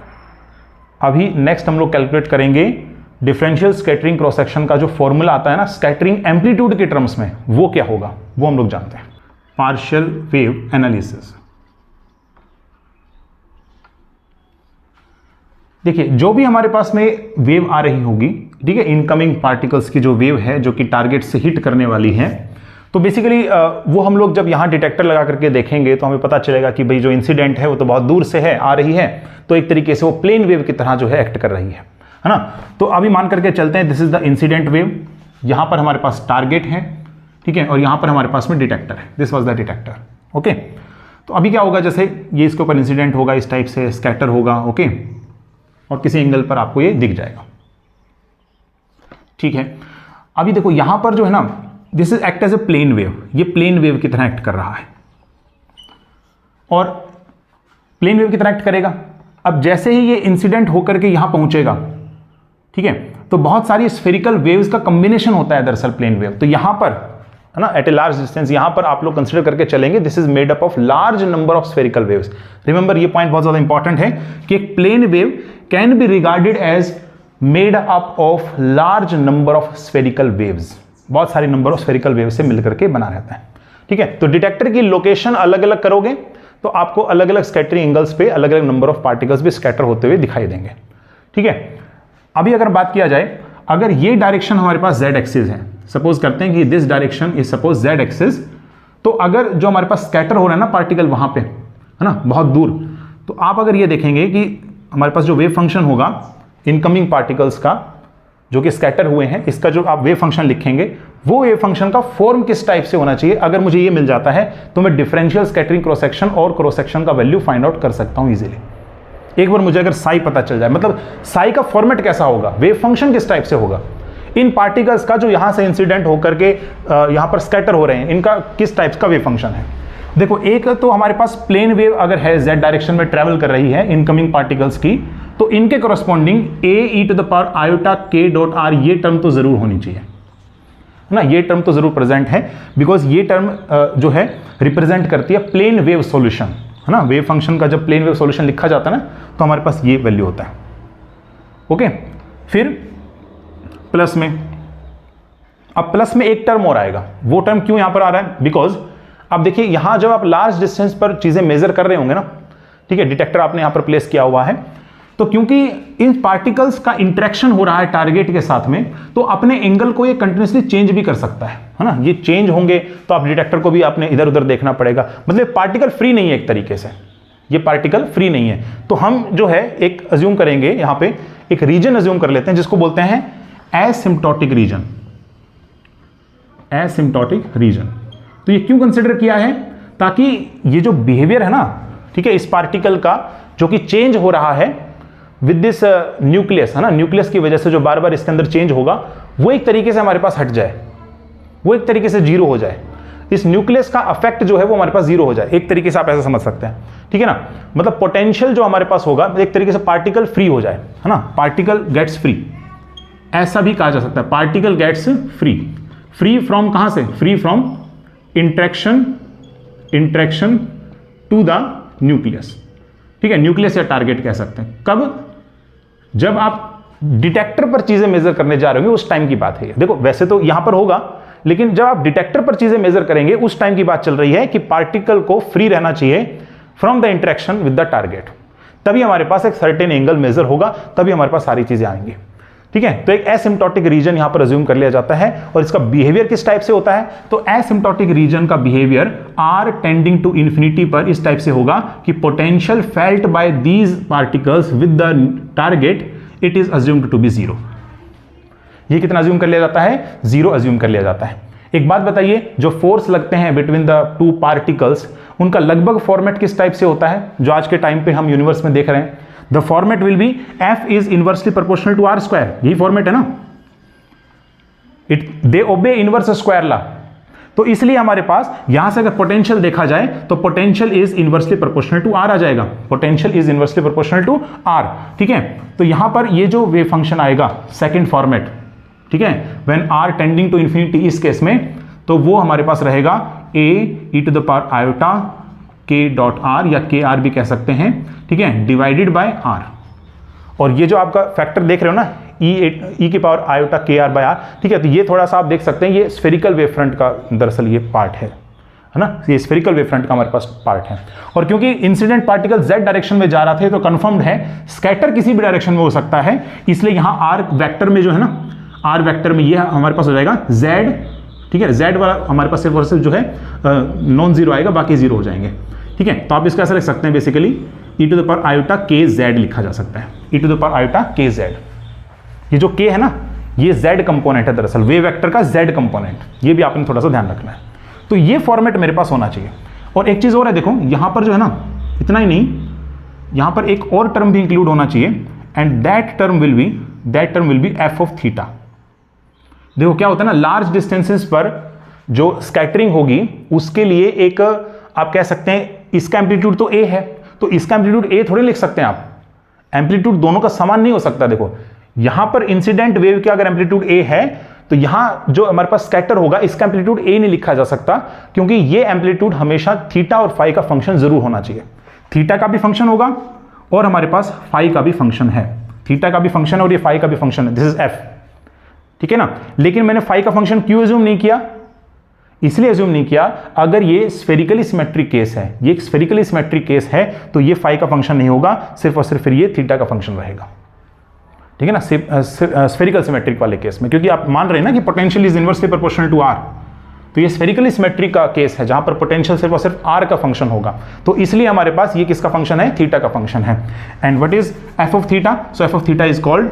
अभी नेक्स्ट हम लोग कैलकुलेट करेंगे डिफरेंशियल स्कैटरिंग क्रॉस सेक्शन का जो फॉर्मूला आता है ना स्कैटरिंग एम्पलीट्यूड के टर्म्स में, वो क्या होगा वो हम लोग जानते हैं। Partial wave analysis. देखिए, जो भी हमारे पास में वेव आ रही होगी, ठीक है, इनकमिंग पार्टिकल्स की जो वेव है जो कि टारगेट से हिट करने वाली है, तो बेसिकली वो हम लोग जब यहाँ डिटेक्टर लगा करके देखेंगे तो हमें पता चलेगा कि भाई जो इंसिडेंट है वो तो बहुत दूर से है, आ रही है, तो एक तरीके से वो प्लेन वेव की तरह जो है एक्ट कर रही है ना। तो अभी मान करके चलते हैं this is the incident wave, यहाँ पर हमारे पास टारगेट है, ठीक है, और यहाँ पर हमारे पास में डिटेक्टर है। This was the detector, okay. तो अभी क्या होगा, जैसे ये इसके ऊपर इंसिडेंट होगा, इस टाइप से स्कैटर होगा, ओके, और किसी एंगल पर आपको ये दिख जाएगा, ठीक है। अभी देखो यहां पर जो है ना, this is act as a plane wave, ये प्लेन वेव की तरह एक्ट कर रहा है, और प्लेन वेव की तरह एक्ट करेगा। अब जैसे ही ये इंसिडेंट होकर के यहां पहुंचेगा, ठीक है, तो बहुत सारी स्फेरिकल वेव्स का कॉम्बिनेशन होता है दरअसल प्लेन वेव। तो यहां पर है ना, एट ए लार्ज डिस्टेंस, यहां पर आप लोग कंसिडर करके चलेंगे this is made up of large number of spherical waves. Remember, ये पॉइंट बहुत ज्यादा इंपॉर्टेंट है कि एक plane wave can be regarded as made up of large number of spherical waves, बहुत सारी नंबर ऑफ स्फेरिकल वेव से मिलकर के बना रहता है, ठीक है। तो डिटेक्टर की लोकेशन अलग अलग करोगे तो आपको अलग अलग स्कैटरिंग एंगल्स पे अलग अलग नंबर ऑफ पार्टिकल्स भी स्कैटर होते हुए दिखाई देंगे, ठीक है। अभी अगर बात किया जाए, अगर ये डायरेक्शन हमारे पास z एक्सिस है, सपोज करते हैं कि this direction is suppose z axis, तो अगर जो हमारे पास स्कैटर हो रहा है ना पार्टिकल वहां पे, है ना, बहुत दूर, तो आप अगर ये देखेंगे कि हमारे पास जो वेव फंक्शन होगा इनकमिंग पार्टिकल्स का जो कि स्कैटर हुए हैं, इसका जो आप वेव फंक्शन लिखेंगे, वो वेव फंक्शन का फॉर्म किस टाइप से होना चाहिए, अगर मुझे ये मिल जाता है तो मैं डिफरेंशियल स्कैटरिंग क्रॉस सेक्शन और क्रॉस सेक्शन का वैल्यू फाइंड आउट कर सकता हूं इजीली। एक बार मुझे अगर साई पता चल जाए, मतलब साई का फॉर्मेट कैसा होगा, वेव फंक्शन किस टाइप से होगा, इन पार्टिकल्स का जो यहां से इंसिडेंट होकर के यहां पर स्कैटर हो रहे हैं, इनका किस टाइप का वेव फंक्शन है। देखो, एक तो हमारे पास प्लेन वेव अगर है, z डायरेक्शन में ट्रेवल कर रही है इनकमिंग पार्टिकल्स की, तो इनके कॉरस्पॉन्डिंग ae⁻k.r ये टर्म तो जरूर होनी चाहिए ना, ये टर्म तो जरूर प्रेजेंट है, बिकॉज ये टर्म जो है रिप्रेजेंट करती है प्लेन वेव सॉल्यूशन, है ना। वेव फंक्शन का जब प्लेन वेव सॉल्यूशन लिखा जाता है ना, तो हमारे पास ये वैल्यू होता है, ओके। फिर प्लस में, अब प्लस में एक टर्म और आएगा, वो टर्म क्यों यहां पर आ रहा है, बिकॉज अब देखिए यहां जब आप लार्ज डिस्टेंस पर चीजें मेजर कर रहे होंगे ना, ठीक है, डिटेक्टर आपने यहां पर प्लेस किया हुआ है, तो क्योंकि इन पार्टिकल्स का इंटरेक्शन हो रहा है टारगेट के साथ में, तो अपने एंगल को ये कंटिन्यूसली चेंज भी कर सकता है ना। ये चेंज होंगे तो आप डिटेक्टर को भी आपने इधर उधर देखना पड़ेगा, मतलब पार्टिकल फ्री नहीं है एक तरीके से, ये पार्टिकल फ्री नहीं है। तो हम जो है एक अज्यूम करेंगे, यहां पे एक रीजन अज्यूम कर लेते हैं जिसको बोलते हैं एसिम्प्टोटिक रीजन, एसिम्प्टोटिक रीजन। तो ये क्यों कंसिडर किया है, ताकि ये जो बिहेवियर है ना, ठीक है, इस पार्टिकल का जो कि चेंज हो रहा है विद दिस न्यूक्लियस, है ना, न्यूक्लियस की वजह से जो बार बार इसके अंदर चेंज होगा, वो एक तरीके से हमारे पास हट जाए, वो एक तरीके से जीरो हो जाए, इस न्यूक्लियस का इफेक्ट जो है वो हमारे पास जीरो हो जाए, एक तरीके से आप ऐसा समझ सकते हैं, ठीक है ना। मतलब पोटेंशियल जो हमारे पास होगा एक तरीके से पार्टिकल फ्री हो जाए, है ना, पार्टिकल गेट्स फ्री, ऐसा भी कहा जा सकता है, particle gets free. Free from कहां से, free from interaction to the nucleus, ठीक है, न्यूक्लियस या टारगेट कह सकते हैं। कब, जब आप डिटेक्टर पर चीजें मेजर करने जा रहे होंगे, उस टाइम की बात है। देखो वैसे तो यहां पर होगा, लेकिन जब आप डिटेक्टर पर चीजें मेजर करेंगे उस टाइम की बात चल रही है कि पार्टिकल को फ्री रहना चाहिए from the interaction with the target, तभी हमारे पास एक सर्टेन एंगल मेजर होगा, तभी हमारे पास सारी चीजें आएंगी, ठीक है। तो एक एसिम्प्टोटिक रीजन यहां पर अज्यूम कर लिया जाता है, और इसका बिहेवियर किस टाइप से होता है, तो एसिम्प्टोटिक रीजन का behaviour r tending to infinity पर इस टाइप से होगा कि potential felt by these particles with the target it is assumed to be zero. ये कितना अज्यूम कर लिया जाता है, जीरो अज्यूम कर लिया जाता है। एक बात बताइए, जो फोर्स लगते हैं बिटवीन द टू पार्टिकल्स, उनका लगभग फॉर्मेट किस टाइप से होता है, जो आज के टाइम पे हम यूनिवर्स में देख रहे हैं। The format will be F is inversely proportional to r², यही फॉर्मेट है ना, दे ओबे इनवर्स स्क्वायर लॉ। तो इसलिए हमारे पास यहां से अगर पोटेंशियल देखा जाए तो potential is inversely proportional to R आ जाएगा, potential is inversely proportional to R. ठीक है, तो यहां पर ये जो वेव फंक्शन आएगा सेकंड फॉर्मेट, ठीक है, when R tending to infinity, इस केस में तो वो हमारे पास रहेगा a e to the power iota k dot R, या के आर भी कह सकते हैं, ठीक है, डिवाइडेड बाय आर। और ये जो आपका फैक्टर देख रहे हो ना ई की पावर आयोटा के आर बाय आर, ठीक है, तो ये थोड़ा सा आप देख सकते हैं, ये स्फेरिकल वेव फ्रंट का दरअसल ये पार्ट है ना, ये स्फेरिकल वेव फ्रंट का हमारे पास पार्ट है। और क्योंकि इंसिडेंट पार्टिकल z डायरेक्शन में जा रहा था तो कंफर्म्ड है स्कैटर किसी भी डायरेक्शन में हो सकता है, इसलिए यहां आर वेक्टर में जो है ना, आर वेक्टर में ये हमारे पास हो जाएगा z, ठीक है, z वाला हमारे पास सिर्फ और सिर्फ जो है नॉन जीरो आएगा, बाकी जीरो हो जाएंगे। ठीक है, तो आप इसको ऐसा लिख सकते हैं basically e to the power iota k z लिखा जा सकता है, e to the power iota k z। ये जो k है ना, ये z कंपोनेंट है दरअसल, वेव वेक्टर का z कंपोनेंट, ये भी आपने थोड़ा सा ध्यान रखना है। तो ये फॉर्मेट मेरे पास होना चाहिए। और एक चीज और है, देखो यहां पर जो है ना, इतना ही नहीं, यहां पर एक और टर्म भी इंक्लूड होना चाहिए, and that term will be F of theta. देखो क्या होता है ना, लार्ज डिस्टेंसेस पर जो स्कैटरिंग होगी उसके लिए एक आप कह सकते हैं, इसका एम्पलीट्यूड तो a है, तो इसका एम्पलीट्यूड a थोड़े लिख सकते हैं आप, एम्पलीट्यूड दोनों का समान नहीं हो सकता। देखो यहां पर इंसिडेंट वेव का अगर एम्पलीट्यूड a है तो यहां जो हमारे पास स्कैटर होगा इसका एम्पलीट्यूड a नहीं लिखा जा सकता, क्योंकि ये एम्पलीट्यूड हमेशा थीटा और फाई का फंक्शन जरूर होना चाहिए। थीटा का भी फंक्शन होगा और हमारे पास फाई का भी फंक्शन है, थीटा का भी फंक्शन है और ये फाई का भी फंक्शन है, दिस इज f, ठीक है ना। लेकिन मैंने फाई का फंक्शन क्यों एज्यूम नहीं किया, इसलिए एज्यूम नहीं किया, अगर ये स्फेरिकली सिमेट्रिक केस है, ये एक स्फेरिकली सिमेट्रिक केस है, तो ये फाई का फंक्शन नहीं होगा, सिर्फ और सिर्फ फिर ये थीटा का फंक्शन रहेगा, ठीक है ना, स्फेरिकल सिमेट्रिक वाले केस में, क्योंकि आप मान रहे हैं ना कि potential is inversely proportional to r, तो ये स्फेरिकली सिमेट्रिक का केस है जहां पर पोटेंशियल सिर्फ और सिर्फ आर का फंक्शन होगा, तो इसलिए हमारे पास ये किसका फंक्शन है, थीटा का फंक्शन है। And what is F of theta, so F of theta is called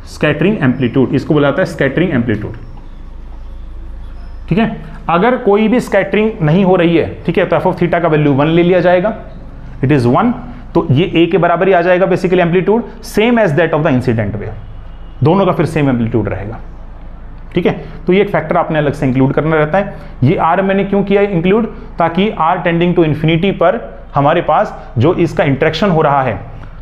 scattering amplitude, इसको बोला जाता है स्कैटरिंग एम्पलीट्यूड। ठीक है, अगर कोई भी स्कैटरिंग नहीं हो रही है, ठीक है, तो एफ ऑफ थीटा का वैल्यू 1 ले लिया जाएगा, इट इज 1, तो ये a के बराबर ही आ जाएगा basically amplitude, same as that of the incident wave, दोनों का फिर सेम एम्पलीट्यूड रहेगा। ठीक है, तो ये एक फैक्टर आपने अलग से इंक्लूड करना रहता है। ये r मैंने क्यों किया इंक्लूड, ताकि r टेंडिंग टू इन्फिनिटी पर हमारे पास जो इसका इंटरेक्शन हो रहा है,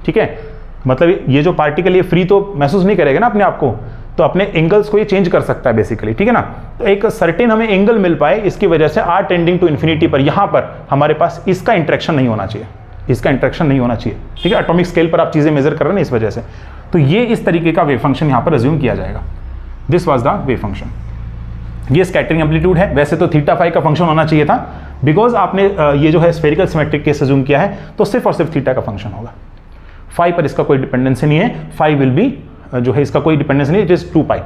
ठीक है, मतलब ये जो पार्टिकल ये फ्री तो महसूस नहीं करेगा ना अपने आप को, तो अपने एंगल्स को ये चेंज कर सकता है बेसिकली, ठीक है ना। तो एक सर्टेन हमें एंगल मिल पाए, इसकी वजह से r टेंडिंग टू इन्फिनिटी पर यहां पर हमारे पास इसका इंटरेक्शन नहीं होना चाहिए, इसका इंटरेक्शन नहीं होना चाहिए, ठीक है, एटॉमिक स्केल पर आप चीजें मेजर कर रहे हैं ना, इस वजह से, तो ये इस तरीके का वेव फंक्शन यहां पर अज्यूम किया जाएगा। This was the wave function, ये स्कैटरिंग एम्पलीट्यूड है। वैसे तो थीटा फाई का फंक्शन होना चाहिए था, बिकॉज आपने ये जो है स्फेरिकल सिमेट्रिक केस अज्यूम किया है, तो सिर्फ और सिर्फ थीटा का फंक्शन होगा, फाई पर इसका कोई डिपेंडेंसी नहीं है, फाई विल बी जो है इसका कोई डिपेंडेंसी नहीं, इट इज 2 पाई,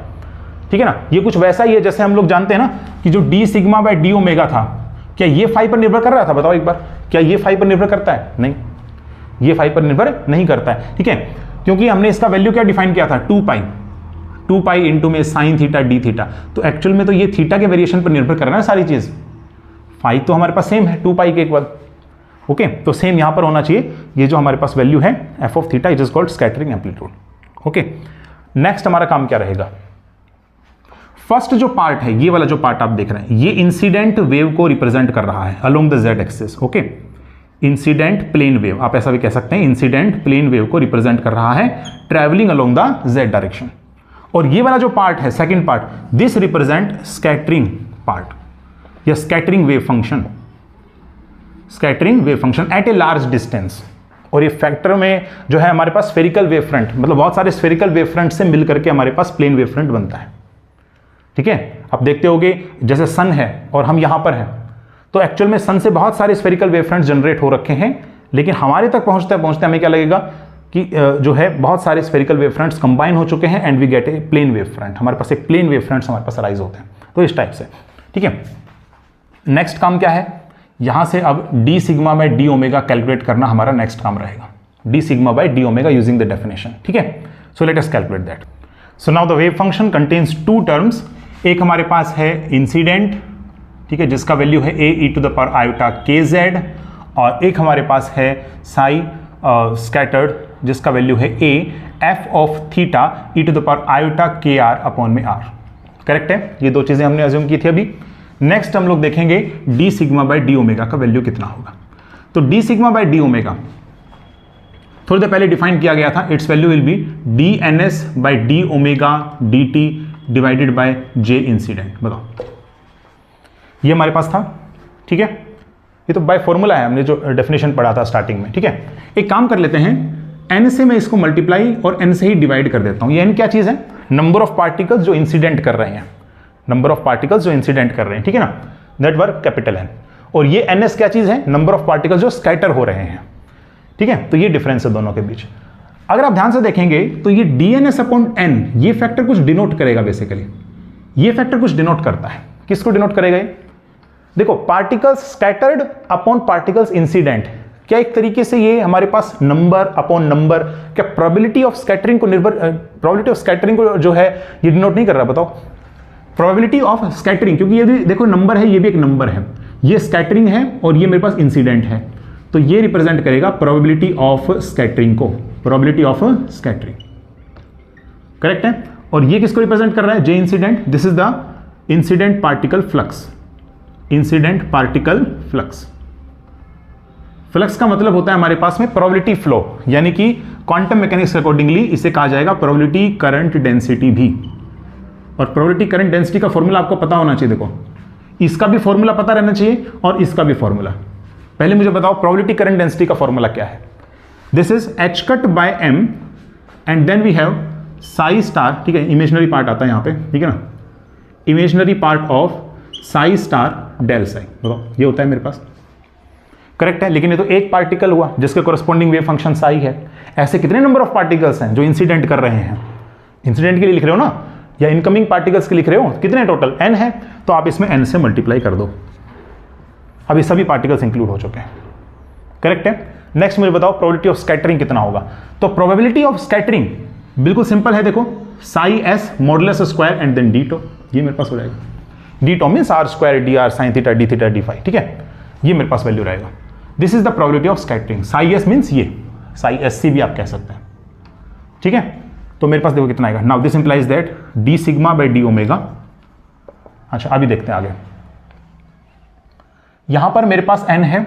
ठीक है ना। ये कुछ वैसा ही है जैसे हम लोग जानते हैं ना कि जो D sigma by D omega था, क्या ये फाई पर निर्भर कर रहा था, बताओ एक बार, क्या ये फाई पर निर्भर करता है, नहीं, ये फाई पर निर्भर नहीं करता है, ठीक है, क्योंकि हमने इसका वैल्यू क्या डिफाइन किया था, 2 पाई इंटू में साइन थीटा डी थीटा, तो एक्चुअल में तो ये थीटा के वेरिएशन पर निर्भर कर रहा है सारी चीज, फाई तो हमारे पास सेम है 2 पाई के एक बाद, ओके, तो सेम यहां पर होना चाहिए, ये जो हमारे पास वैल्यू है F of theta, it is called scattering amplitude. Okay, next हमारा काम क्या रहेगा, फर्स्ट जो पार्ट है, ये वाला जो पार्ट आप देख रहे हैं, ये इंसिडेंट वेव को रिप्रेजेंट कर रहा है along the Z axis, okay, incident plane wave, आप ऐसा भी कह सकते हैं, इंसिडेंट प्लेन वेव को रिप्रेजेंट कर रहा है travelling along the Z direction. और ये वाला जो पार्ट है, second part, this represent scattering part या scattering wave function, scattering wave function at a large distance. और ये फैक्टर में जो है हमारे पास स्फेरिकल वेव फ्रंट, मतलब बहुत सारे स्फेरिकल वेव फ्रंट से मिलकर के हमारे पास प्लेन वेव फ्रंट बनता है, ठीक है। आप देखते होगे जैसे सन है और हम यहां पर हैं, तो एक्चुअल में सन से बहुत सारे स्फेरिकल वेव फ्रंट जनरेट हो रखे हैं, लेकिन हमारे तक पहुंचते पहुंचते हमें क्या लगेगा कि जो है बहुत सारे स्फेरिकल वेव फ्रंट्स कंबाइन हो चुके हैं and we get a plane wave front, हमारे पास एक प्लेन वेव फ्रंट्स हमारे पास राइज होते हैं, तो इस टाइप से, ठीक है। नेक्स्ट काम क्या है, यहां से अब D sigma by D omega calculate करना हमारा नेक्स्ट काम रहेगा, D sigma by D omega using the definition, ठीक है। So let us calculate that. So now the wave function contains 2 terms, एक हमारे पास है इंसिडेंट, ठीक है, जिसका वैल्यू है a e to the power iota के जेड, और एक हमारे पास है साई स्कैटर्ड, जिसका वैल्यू है a f of theta e to the power iota के आर अपॉन में r, करेक्ट है। ये दो चीजें हमने अज्यूम की थी अभी, नेक्स्ट हम लोग देखेंगे d sigma by d omega का वैल्यू कितना होगा। तो d sigma by d omega थोड़ी देर पहले डिफाइन किया गया था, its value will be d n s by d omega d t divided by j incident. बताओ, ये हमारे पास था, ठीक है, ये तो बाय फॉर्मूला है, हमने जो डेफिनेशन पढ़ा था स्टार्टिंग में, ठीक है। एक काम कर लेते हैं, n से मैं इसको मल्टीप्लाई और n से ही डिवाइड कर देता हूं। ये n क्या चीज है? नंबर ऑफ पार्टिकल्स जो इंसिडेंट कर रहे हैं, नंबर ऑफ पार्टिकल्स जो इंसिडेंट कर रहे हैं, ठीक है ना, दैट वर कैपिटल N। और ये ns क्या चीज है? नंबर ऑफ पार्टिकल्स जो स्कैटर हो रहे हैं, ठीक है। तो ये डिफरेंस है दोनों के बीच। अगर आप ध्यान से देखेंगे तो ये dns अपॉन n, ये फैक्टर कुछ डिनोट करेगा बेसिकली, ये फैक्टर कुछ डिनोट करता है। किसको डिनोट करेगा ये? देखो, particles scattered upon particles incident, क्या एक तरीके से ये हमारे पास नंबर अपॉन नंबर, क्या प्रोबेबिलिटी ऑफ स्कैटरिंग को प्रोबेबिलिटी ऑफ स्कैटरिंग को जो है ये डिनोट नहीं कर रहा? बताओ, प्रोबेबिलिटी ऑफ स्कैटरिंग, क्योंकि ये भी देखो नंबर है, ये भी एक नंबर है, ये स्कैटरिंग है और ये मेरे पास इंसिडेंट है, तो ये रिप्रेजेंट करेगा प्रोबेबिलिटी ऑफ स्कैटरिंग को, प्रोबेबिलिटी ऑफ स्कैटरिंग, करेक्ट है। और ये किसको रिप्रेजेंट कर रहा है? J incident. This is the incident particle flux, incident particle flux. Flux का मतलब होता है हमारे पास में प्रोबेबिलिटी फ्लो, यानी कि क्वांटम मैकेनिक्स के अकॉर्डिंगली इसे कहा जाएगा प्रोबेबिलिटी करंट डेंसिटी भी। और प्रोबेबिलिटी करंट डेंसिटी का फॉर्मूला आपको पता होना चाहिए। देखो, इसका भी फॉर्मूला पता रहना चाहिए और इसका भी फॉर्मूला। पहले मुझे बताओ प्रोबेबिलिटी करंट डेंसिटी का फॉर्मूला क्या है? This is h cut by m and then we have psi star, ठीक है, इमेजिनरी पार्ट आता है यहाँ पे, ठीक है ना, imaginary part of psi star del psi. बताओ, ये होता है मेरे पास, करेक्ट है। लेकिन ये तो एक पार्टिकल हुआ जिसके कोरस्पॉन्डिंग वेव फंक्शन साई है। ऐसे कितने नंबर ऑफ पार्टिकल्स हैं जो इंसिडेंट कर रहे हैं? इंसिडेंट के लिए लिख रहे हो ना, या इनकमिंग पार्टिकल्स के लिख रहे हो? कितने टोटल? n है, तो आप इसमें n से मल्टीप्लाई कर दो। अब ये सभी पार्टिकल्स इंक्लूड हो चुके हैं, करेक्ट है। नेक्स्ट मुझे बताओ प्रोबेबिलिटी ऑफ स्कैटरिंग कितना होगा? तो प्रोबेबिलिटी ऑफ स्कैटरिंग बिल्कुल सिंपल है, देखो, psi s modulus square and then d tau, ये मेरे पास हो जाएगा। D tau means r square d r sine theta D theta d phi, ठीक है, ये मेरे पास वैल्यू रहेगा। This is the probability of scattering. Psi s means ये, साई एस सी भी आप कह सकते हैं, ठीक है। तो मेरे पास देखो कितना आएगा। Now this implies that D sigma by d omega. अच्छा, अभी देखते हैं आगे। यहां पर मेरे पास n है,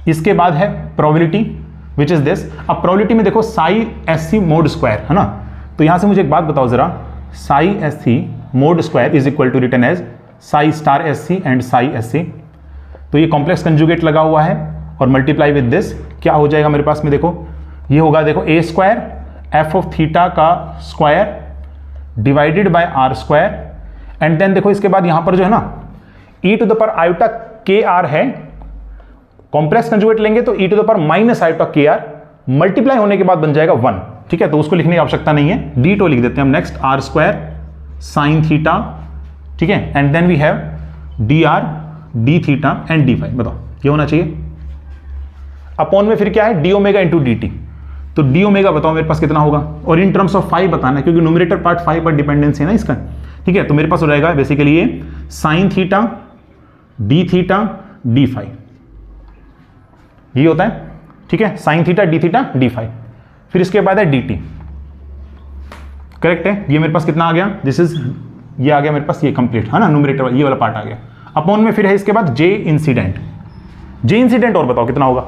इसके बाद है प्रोबेबिलिटी विच इज दिस। अब प्रोबेबिलिटी में देखो psi s c mod square है ना, तो यहां से मुझे एक बात बताओ जरा, psi s c mod square is equal to written as psi star s c and psi s c. तो ये कॉम्प्लेक्स कंजुगेट लगा हुआ है और मल्टीप्लाई विद दिस क्या हो जाएगा मेरे पास में? देखो, ये होगा, देखो, A square F of theta का square divided by R square and then देखो इसके बाद यहां पर जो है ना E to the power iota के आर है, कॉम्प्लेक्स कंजुगेट लेंगे तो E to the power minus iota के आर मल्टीप्लाई होने के बाद बन जाएगा 1, ठीक है। तो उसको लिखने की आवश्यकता नहीं है, डी टो लिख देते हैं हम। Next r square sine theta, ठीक है, and then we have d r d theta and d phi. बताओ, ये होना चाहिए। अपॉन में फिर क्या है? D omega into d t. तो डी ओमेगा बताओ मेरे पास कितना होगा, और इन टर्म्स ऑफ फाई बताना है क्योंकि न्यूमरेटर पार्ट फाई पर डिपेंडेंस है ना इसका, ठीक है। तो मेरे पास हो जाएगा बेसिकली ये sine theta D theta d phi, ये होता है, ठीक है, sine theta D theta d phi. फिर इसके बाद है डी टी, करेक्ट है। ये मेरे पास कितना आ गया? दिस इज, ये आ गया मेरे पास, ये कंप्लीट है ना, न्यूमरेटर ये वाला पार्ट आ गया। अपॉन में फिर है इसके बाद जे इंसिडेंट, जे इंसिडेंट और बताओ कितना होगा?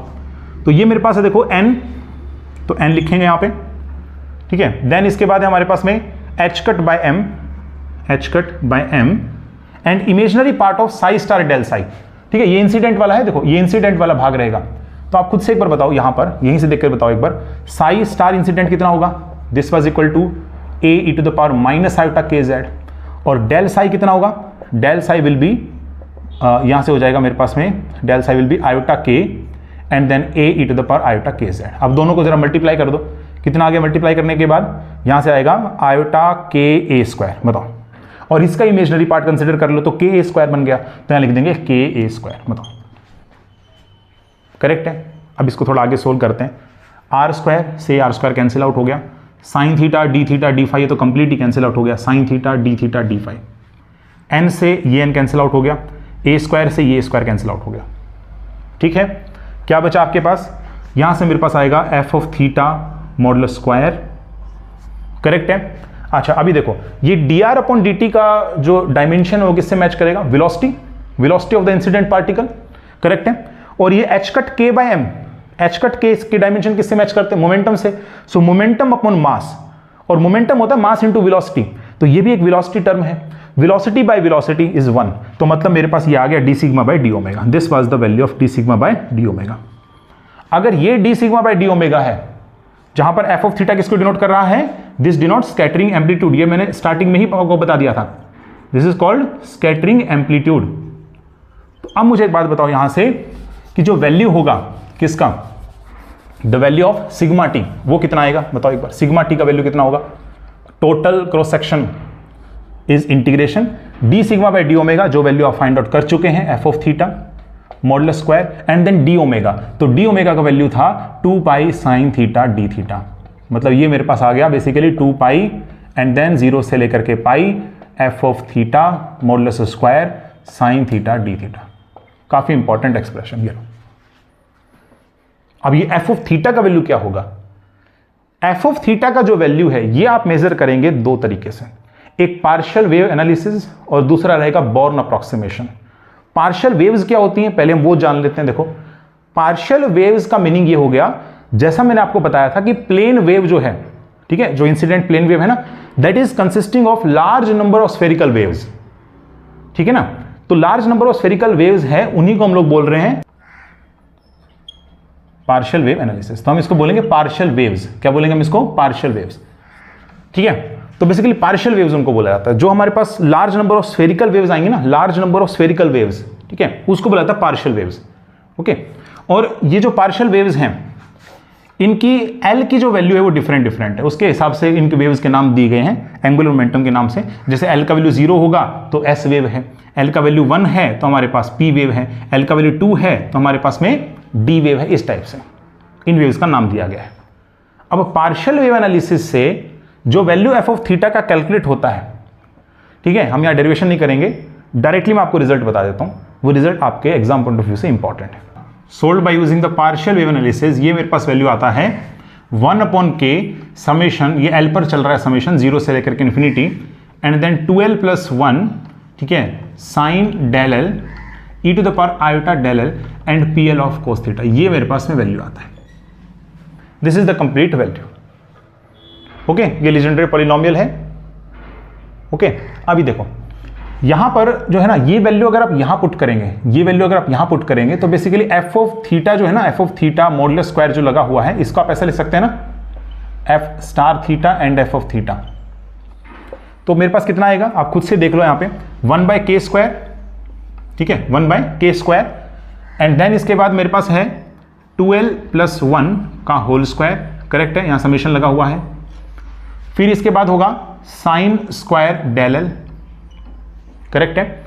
तो ये मेरे पास है देखो n, तो n लिखेंगे यहाँ पे, ठीक है। देन इसके बाद है हमारे पास में h cut by m, h cut by m and imaginary part of psi star del psi, ठीक है। ये इंसिडेंट वाला है, देखो ये इंसिडेंट वाला भाग रहेगा। तो आप खुद से एक बार बताओ, यहां पर यहीं से देखकर बताओ एक बार, साई स्टार इंसिडेंट कितना होगा? This was equal to a e to the power minus iota के जेड, और डेल साई कितना होगा? डेल साई विल बी यहां से हो जाएगा मेरे पास में, del psi will be iota K and then a e to the power iota के जेड। अब दोनों को जरा मल्टीप्लाई कर दो, कितना आ गया? मल्टीप्लाई करने के बाद यहां से आएगा आयोटा के ए स्क्वायर, बताओ, और इसका इमेजिनरी पार्ट कंसिडर कर लो तो के ए स्क्वायर बन गया, तो यहां लिख देंगे के ए स्क्वायर, बताओ, करेक्ट है। अब इसको थोड़ा आगे सोल्व करते हैं। आर स्क्वायर से आर स्क्वायर कैंसिल आउट हो गया, साइन थीटा डी फाई तो कंप्लीट ही कैंसिल आउट हो गया, sine theta d phi. N से ये एन कैंसिल आउट हो गया, ए स्क्वायर से ये स्क्वायर कैंसिल आउट हो गया, ठीक है। क्या बचा आपके पास? यहां से मेरे पास आएगा f of theta modulus square, correct है। अच्छा, अभी देखो ये d r upon d t का जो डायमेंशन है वो किससे मैच करेगा? Velocity, velocity of the incident particle, correct है। और ये h cut k by m, h cut k इसके डायमेंशन किससे मैच करते हैं? मोमेंटम से। सो मोमेंटम अपॉन मास, और मोमेंटम होता है मास इंटू वेलोसिटी, तो ये भी एक वेलोसिटी टर्म है। वेलोसिटी बाय वेलोसिटी इज 1, तो मतलब मेरे पास ये आ गया d sigma by D omega. This was the value of d sigma by D omega. अगर ये d sigma by D omega है, जहां पर f ऑफ थीटा किसको डिनोट कर रहा है? दिस डिनोट स्कैटरिंग एम्पलीट्यूड, ये मैंने स्टार्टिंग में ही आपको बता दिया था, this is called scattering amplitude. तो अब मुझे एक बात बताओ यहां से कि जो वैल्यू होगा किसका, the value of sigma t, वो कितना आएगा? बताओ एक बार, सिग्मा टी का वैल्यू कितना होगा? Total cross section is integration d sigma by D omega, जो वैल्यू आप फाइंड आउट कर चुके हैं, f of theta modulus square and then d omega. तो डी ओमेगा का वैल्यू था 2 pi sine theta D theta, मतलब ये मेरे पास आ गया बेसिकली 2 पाई एंड देन 0 से लेकर के pi F of theta modulus square sine theta D theta. काफी इंपॉर्टेंट एक्सप्रेशन ये। अब ये एफ ऑफ थीटा का वैल्यू क्या होगा? एफ ऑफ थीटा का जो वैल्यू है ये आप मेजर करेंगे दो तरीके से, एक पार्शियल वेव एनालिसिस और दूसरा रहेगा बॉर्न अप्रॉक्सीमेशन। पार्शियल वेव्स क्या होती हैं पहले हम वो जान लेते हैं। देखो पार्शियल वेव्स का मीनिंग ये हो गया, जैसा मैंने आपको बताया था कि प्लेन वेव जो है, ठीक है, जो इंसिडेंट प्लेन वेव है ना, that is consisting of large number of spherical waves, ठीक है ना। तो large number of spherical waves है, उन्हीं को हम लोग बोल रहे हैं पार्शियल वेव एनालिसिस। तो हम इसको बोलेंगे पार्शियल वेव्स। क्या बोलेंगे हम इसको? पार्शियल वेव्स, ठीक है। तो बेसिकली पार्शियल वेव्स उनको बोला जाता है, जो हमारे पास large number of spherical waves आएंगे ना, large number of spherical waves, ठीक है, उसको बोला जाता है पार्शियल वेव्स, ओके। और ये जो पार्शियल वेव्स हैं, इनकी एल की जो वैल्यू है वो डिफरेंट है, उसके हिसाब से इनके वेव्स के नाम दिए गए हैं एंगुलर मोमेंटम के नाम से। जैसे एल का वैल्यू 0 होगा तो एस वेव है, एल का वैल्यू 1 है तो हमारे पास पी वेव है, एल का वैल्यू 2 है तो हमारे पास में डी वेव है। इस टाइप से इन वेव्स का नाम दिया गया है। अब पार्शियल वेव एनालिसिस से जो वैल्यू एफ ऑफ थीटा का कैलकुलेट होता है, ठीक है, हम यहां डेरिवेशन नहीं करेंगे, डायरेक्टली मैं आपको रिजल्ट बता देता हूं, वो रिजल्ट आपके एग्जाम पॉइंट ऑफ व्यू से इंपॉर्टेंट है। Solve bye using the partial wave analysis, ये मेरे पास वैल्यू आता है 1/k समेशन, ये एल पर चल रहा है समेशन 0 से लेकर के इन्फिनिटी, एंड देन 2l+1, ठीक है, sine del l e to the power iota del l and p L of cos theta, ये मेरे पास में वैल्यू आता है। This is the complete value, okay. ये लीजेंडरी पॉलिनोमियल है, ओके। अभी देखो यहां पर जो है ना, ये वैल्यू अगर आप यहां पुट करेंगे, ये वैल्यू अगर आप यहां पुट करेंगे तो बेसिकली एफ ऑफ थीटा जो है ना, F of theta modulus square जो लगा हुआ है, इसको आप ऐसा लिख सकते हैं ना, F star theta and F of theta. तो मेरे पास कितना आएगा आप खुद से देख लो, यहां पे 1/k स्क्वायर, ठीक है, 1/k स्क्वायर, एंड देन इसके बाद मेरे पास है 2l+1 का होल स्क्वायर, करेक्ट है, यहां समेशन लगा हुआ है। फिर इसके बाद होगा sine square del L, correct है,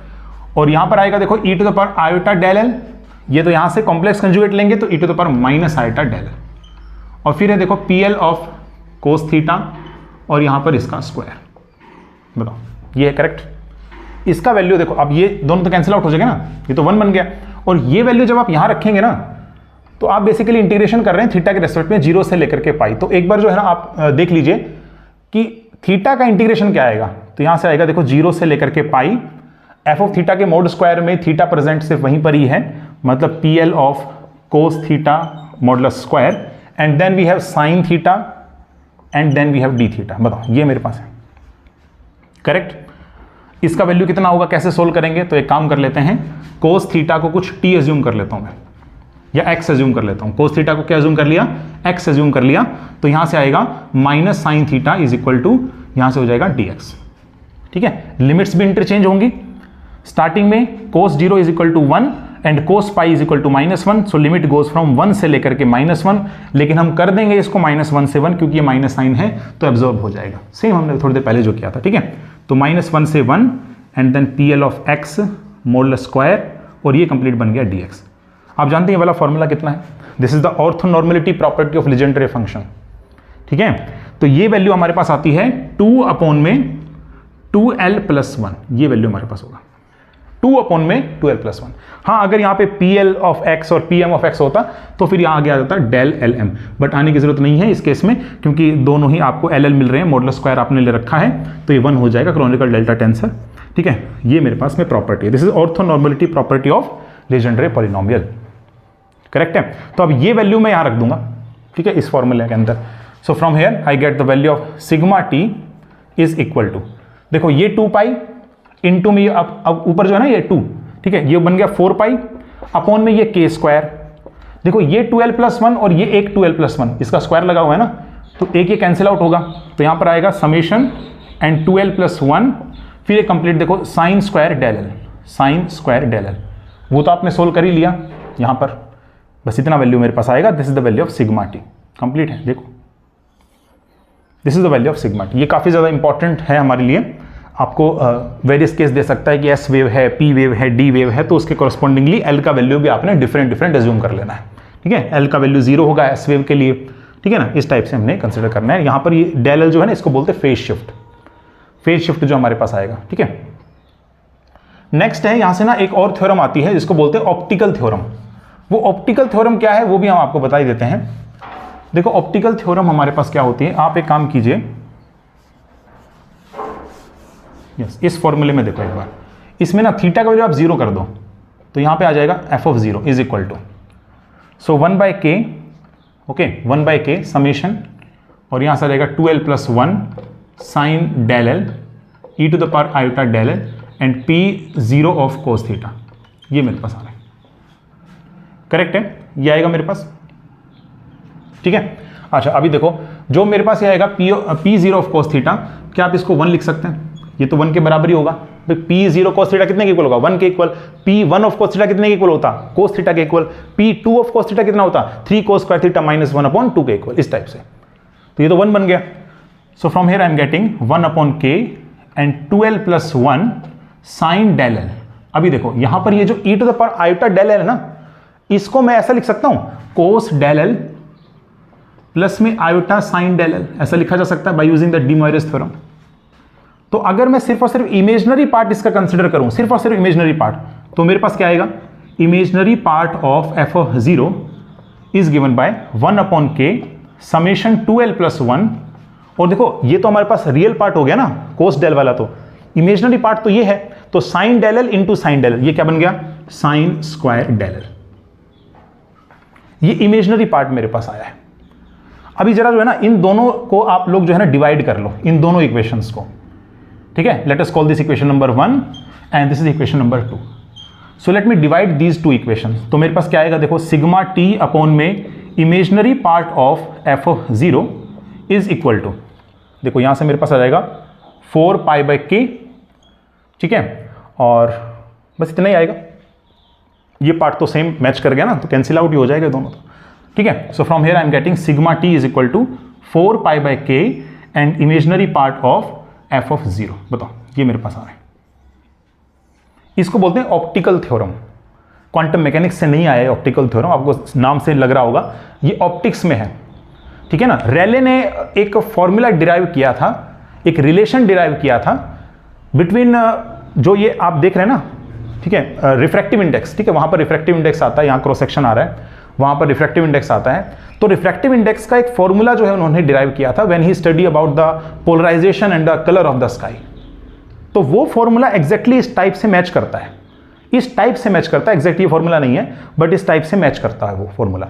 और यहां पर आएगा देखो E to the power iota del L, ये तो यहां से कॉम्प्लेक्स कंजुगेट लेंगे तो E to the power minus iota del L, और फिर है देखो P L of cos theta और यहां पर इसका स्क्वायर। बताओ ये है करेक्ट। इसका वैल्यू देखो, अब ये दोनों तो कैंसिल आउट हो जाएगा ना, ये तो 1 बन गया, और ये वैल्यू जब आप यहां रखेंगे ना, तो आप बेसिकली इंटीग्रेशन कर रहे हैं थीटा के रेस्पेक्ट में 0 से लेकर के पाई। तो एक बार जो है ना आप देख लीजिए कि थीटा का इंटीग्रेशन क्या आएगा, तो यहां से आएगा देखो 0 से लेकर के पाई, एफ ऑफ थीटा के मोड स्क्वायर में थीटा प्रेजेंट सिर्फ वहीं पर ही है, मतलब p L of cos theta modulus square, and then we have sine theta and then we have d theta. बताओ ये मेरे पास है, करेक्ट। इसका वैल्यू कितना होगा, कैसे सोल्व करेंगे? तो एक काम कर लेते हैं, कोस थीटा को कुछ टी एज्यूम कर लेता हूं मैं, या एक्स एज्यूम कर लेता हूं। कोस थीटा को क्या एज्यूम कर लिया? एक्स एज्यूम कर लिया। तो यहां से आएगा minus sine theta is equal to, यहां से हो जाएगा dx, ठीक है। लिमिट्स भी इंटरचेंज होंगी, स्टार्टिंग में cos 0 is equal to 1 and cos pi is equal to -1, so limit goes from 1 से लेकर के -1, लेकिन हम कर देंगे इसको -1 से 1 क्योंकि ये माइनस साइन है तो एब्जॉर्ब हो जाएगा, सेम हमने थोड़ी देर पहले जो किया था, ठीक है। तो -1 से 1 and then p L of x modulus square, और ये कंप्लीट बन गया dx। आप जानते हैं ये वाला फॉर्मूला कितना है? This is the orthonormality property of Legendre function, ठीक है। तो ये वैल्यू हमारे पास आती है 2/2l+1, ये वैल्यू हमारे पास होगा 2/2l+1। हाँ, अगर यहाँ पे pl ऑफ x और pm ऑफ x होता तो फिर यहाँ आगे आ जाता डेल lm, बट आने की जरूरत नहीं है इस केस में क्योंकि दोनों ही आपको ll मिल रहे हैं, मॉडुलस स्क्वायर आपने ले रखा है, तो ये 1 हो जाएगा, क्रोनिकल डेल्टा टेंसर। ठीक है, ये मेरे पास में प्रॉपर्टी है, this is orthonormality property of Legendre polynomial, correct है। तो अब ये वैल्यू मैं यहां रख दूंगा, ठीक है, इस फॉर्मूले के अंदर। So from here I get the value of sigma T is equal to, देखो ये 2 पाई इंटू में अब ऊपर जो है ना ये 2, ठीक है, ये बन गया 4 पाई अपॉन में ये के स्क्वायर, देखो ये 2l+1 और ये एक 2l+1, इसका स्क्वायर लगा हुआ है ना, तो एक ये कैंसिल आउट होगा, तो यहां पर आएगा समेशन एंड 2l+1, फिर ये कंप्लीट देखो sine square del l, sine square del l, वो तो आपने सोल्व कर ही लिया यहां पर, बस इतना वैल्यू मेरे पास आएगा। This is the value of sigma T, complete है, देखो this is the value of sigma T. ये काफ़ी ज़्यादा इंपॉर्टेंट है हमारे लिए, आपको वेरियस केस दे सकता है कि एस वेव है, पी वेव है, डी वेव है, तो उसके कॉरस्पॉन्डिंगली एल का वैल्यू भी आपने डिफरेंट एज्यूम कर लेना है, ठीक है, एल का वैल्यू 0 होगा एस वेव के लिए, ठीक है ना, इस टाइप से हमने कंसिडर करना है। यहाँ पर ये डेल एल जो है ना, इसको बोलते हैं फेज शिफ्ट, फेज शिफ्ट जो हमारे पास आएगा, ठीक है। नेक्स्ट है यहां से ना एक और थ्योरम आती है जिसको बोलते हैं ऑप्टिकल थ्योरम। वो ऑप्टिकल थ्योरम क्या है वो भी हम आपको बता ही देते हैं। देखो ऑप्टिकल थ्योरम हमारे पास क्या होती है, आप एक काम कीजिए, यस इस फॉर्मूले में देखो एक बार, इसमें ना थीटा का वैल्यू आप 0 कर दो तो यहां पे आ जाएगा f(0) is equal to, so 1/k, okay 1/k summation, और यहां से आ जाएगा 2l+1 sine del l e to the power iota del l and p0 of cos theta, ये मेरे पास आ रहा है, करेक्ट है, ये आएगा मेरे पास, ठीक है। अच्छा अभी देखो जो मेरे पास ये आएगा p0 ऑफ कोस थीटा, क्या आप इसको 1 लिख सकते हैं, ये तो 1 के बराबर ही होगा, p0 कोस थीटा कितने के इक्वल होगा, 1 के equal, p1 of cos theta कितने के इक्वल होता, कोस थीटा के equal, p2 of cos theta कितना होता, 3 कोस स्क्वायर थीटा माइनस 1/2 के इक्वल, इस टाइप से, तो ये तो 1 बन गया। So from here I am getting 1/k and 2l+1 sine del L. अभी देखो यहां पर ये जो e to the power iota del L है ना, इसको मैं ऐसा लिख सकता हूं कोस डेल एल प्लस में आयोटा साइन डेल एल, ऐसा लिखा जा सकता है by using the de Moivre's theorem. तो अगर मैं सिर्फ और सिर्फ इमेजनरी पार्ट इसका कंसिडर करूं, सिर्फ और सिर्फ इमेजनरी पार्ट, तो मेरे पास क्या आएगा, imaginary part of f(0) is given by 1/k summation 2l+1, और देखो ये तो हमारे पास रियल पार्ट हो गया ना कोस डेल वाला, तो इमेजनरी पार्ट तो ये है, तो sine del l into sine del L, ये क्या बन गया, साइन स्क्वायर डेल एल, ये इमेजनरी पार्ट मेरे पास आया है। अभी जरा जो है ना इन दोनों को आप लोग जो है ना डिवाइड कर लो, इन दोनों इक्वेशंस को, ठीक है, let us call this equation number 1 and this is equation number 2। So let me divide these 2 equations, तो मेरे पास क्या आएगा, देखो सिग्मा टी अपॉन में imaginary part of f(0) is equal to, देखो यहां से मेरे पास आ जाएगा 4π/k, ठीक है, और बस इतना ही आएगा, ये पार्ट तो सेम मैच कर गया ना, तो कैंसिल आउट ही हो जाएगा दोनों, तो ठीक है। So from here I am getting sigma T is equal to 4π/k and imaginary part of f(0), बताओ ये मेरे पास आ रहा है, इसको बोलते हैं ऑप्टिकल थ्योरम। क्वांटम मैकेनिक्स से नहीं आया है ऑप्टिकल थ्योरम, आपको नाम से लग रहा होगा, ये ऑप्टिक्स में है, ठीक है ना। रेले ने एक फॉर्मूला डिराइव किया था, एक रिलेशन डिराइव किया था बिटवीन जो ये आप देख रहे हैं ना, ठीक है, रिफ्रैक्टिव इंडेक्स, ठीक है, वहां पर रिफ्रैक्टिव इंडेक्स आता है, यहां क्रॉस सेक्शन आ रहा है, वहां पर रिफ्रैक्टिव इंडेक्स आता है, तो रिफ्रैक्टिव इंडेक्स का एक फॉर्मूला जो है उन्होंने डिराइव किया था when he study about the polarisation and the colour of the sky. तो वो फॉर्मूला एग्जैक्टली इस टाइप से मैच करता है, इस टाइप से मैच करता है, एग्जैक्ट ये फॉर्मूला नहीं है बट इस टाइप से मैच करता है वो फॉर्मूला,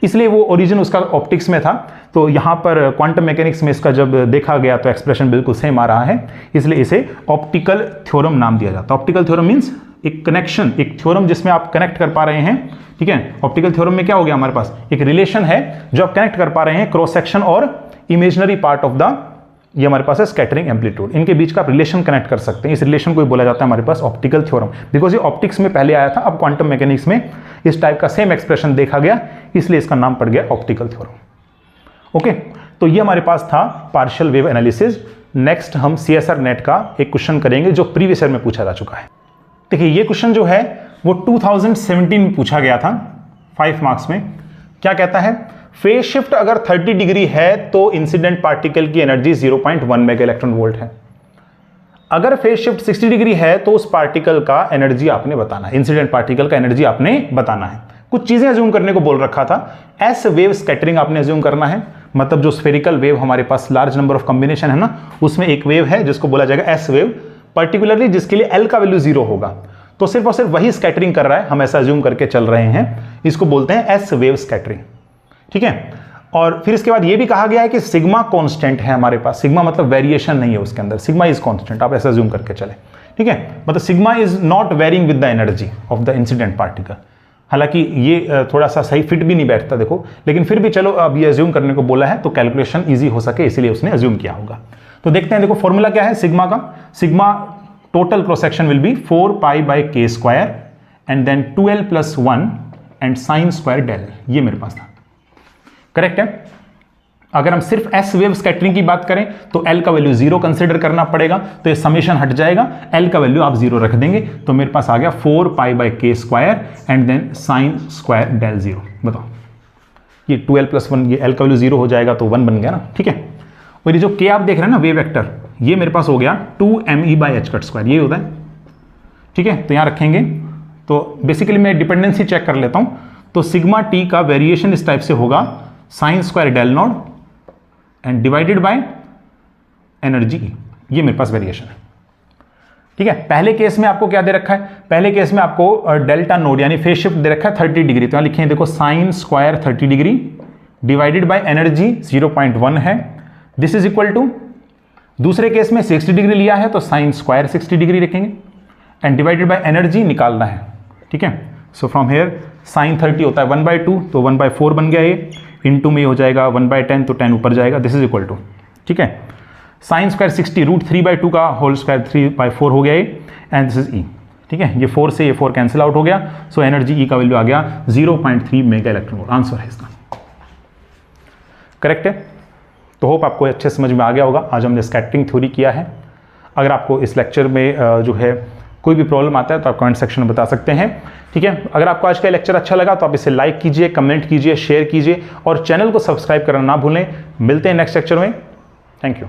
इसलिए वो ओरिजिन उसका ऑप्टिक्स में था। तो यहां पर क्वांटम मैकेनिक्स में इसका जब देखा गया तो एक्सप्रेशन बिल्कुल सेम आ रहा है, इसलिए इसे ऑप्टिकल थ्योरम नाम दिया जाता है। ऑप्टिकल थ्योरम मींस एक कनेक्शन, एक थ्योरम जिसमें आप कनेक्ट कर पा रहे हैं, ठीक है। ऑप्टिकल थ्योरम में क्या हो गया, हमारे पास एक रिलेशन है जो आप कनेक्ट कर पा रहे हैं क्रॉस सेक्शन और इमेजनरी पार्ट ऑफ द, ये हमारे पास है स्कैटरिंग एम्पलीट्यूड, इनके बीच का आप रिलेशन कनेक्ट कर सकते हैं, इस रिलेशन को बोला जाता है हमारे पास ऑप्टिकल थ्योरम, बिकॉज ये ऑप्टिक्स में पहले आया था, अब क्वांटम मैकेनिक्स में इस टाइप का सेम एक्सप्रेशन देखा गया, इसलिए इसका नाम पड़ गया ऑप्टिकल थ्योरम। ओके, तो ये हमारे पास था पार्शियल वेव एनालिसिस। नेक्स्ट हम CSR नेट का एक क्वेश्चन करेंगे जो प्रीवियस ईयर में पूछा जा चुका है। देखिए ये क्वेश्चन जो है वो 2017 में पूछा गया था 5 मार्क्स में। क्या कहता है, फेज शिफ्ट अगर 30 डिग्री है तो इंसिडेंट पार्टिकल की एनर्जी 0.1 मेगा इलेक्ट्रॉन वोल्ट है। अगर फेज शिफ्ट 60 डिग्री है तो उस पार्टिकल का एनर्जी आपने बताना है, इंसिडेंट पार्टिकल का एनर्जी आपने बताना है। कुछ चीजें अज्यूम करने को बोल रखा था, एस वेव स्कैटरिंग आपने अज्यूम करना है, मतलब जो स्फेरिकल वेव हमारे पास लार्ज नंबर ऑफ कॉम्बिनेशन है ना, उसमें एक वेव है जिसको बोला जाएगा एस वेव, पर्टिकुलरली जिसके लिए एल का वैल्यू 0 होगा, तो सिर्फ और सिर्फ वही स्कैटरिंग कर रहा है, हम ऐसा अज्यूम करके चल रहे हैं, इसको बोलते हैं एस वेव स्कैटरिंग। ठीक है, और फिर इसके बाद ये भी कहा गया है कि सिग्मा कांस्टेंट है हमारे पास, सिग्मा मतलब वेरिएशन नहीं है उसके अंदर, सिग्मा इज कांस्टेंट, आप ऐसा अज्यूम करके चले। ठीक है, मतलब sigma is not varying with the energy of the incident particle. हालांकि ये थोड़ा सा सही फिट भी नहीं बैठता देखो, लेकिन फिर भी चलो अब ये अज्यूम करने को बोला है तो कैलकुलेशन ईजी हो सके इसीलिए उसने अज्यूम किया होगा। तो देखते हैं, देखो फॉर्मूला क्या है सिग्मा का, sigma total cross section will be 4π/k² and then 2l+1 and sine square del, ये मेरे पास था, करेक्ट है। अगर हम सिर्फ एस वेव स्कैटरिंग की बात करें तो एल का वैल्यू 0 कंसीडर करना पड़ेगा, तो ये समेशन हट जाएगा, एल का वैल्यू आप 0 रख देंगे, तो मेरे पास आ गया 4π/k² and then sine square del 0। बताओ, ये 2l+1, ये एल का वैल्यू 0 हो जाएगा तो 1 बन गया ना। ठीक है, और ये जो k आप देख रहे हैं ना वेव वेक्टर, ये मेरे पास हो गया 2me/h², ये होता है। ठीक है, तो यहां रखेंगे, तो बेसिकली मैं डिपेंडेंसी चेक कर लेता हूं, तो सिग्मा टी का वेरिएशन इस टाइप से होगा sine square del naught and divided by energy, ये मेरे पास वेरिएशन है। ठीक है, पहले केस में आपको क्या दे रखा है, पहले केस में आपको डेल्टा नोड यानी फेज शिफ्ट दे रखा है 30 डिग्री, तो यहां लिखें देखो sine square 30 degree divided by energy 0.1 है, दिस इज इक्वल टू, दूसरे केस में 60 डिग्री लिया है तो साइन स्क्वायर 60 डिग्री रखेंगे एंड डिवाइडेड बाय एनर्जी निकालना है। ठीक है, सो फ्रॉम हेयर साइन 30 होता है 1/2, तो 1/4 बन गया ये, इनटू में हो जाएगा 1/10, तो 10 ऊपर जाएगा, दिस इज इक्वल टू, ठीक है, साइन स्क्वायर 60 √3/2 का होल स्क्वायर 3/4 हो गया ये, एंड दिस इज ई। ठीक है, ये 4 से ये 4 कैंसिल आउट हो गया, सो एनर्जी ई का वैल्यू आ गया 0.3 मेगा इलेक्ट्रॉन वोल्ट, आंसर है इसका, करेक्ट है। तो होप आपको अच्छे समझ में आ गया होगा, आज हमने स्कैटरिंग थ्योरी किया है। अगर आपको इस लेक्चर में जो है कोई भी प्रॉब्लम आता है तो आप कमेंट सेक्शन में बता सकते हैं। ठीक है, अगर आपको आज का लेक्चर अच्छा लगा तो आप इसे लाइक कीजिए, कमेंट कीजिए, शेयर कीजिए और चैनल को सब्सक्राइब करना ना भूलें। मिलते हैं नेक्स्ट लेक्चर में, थैंक यू।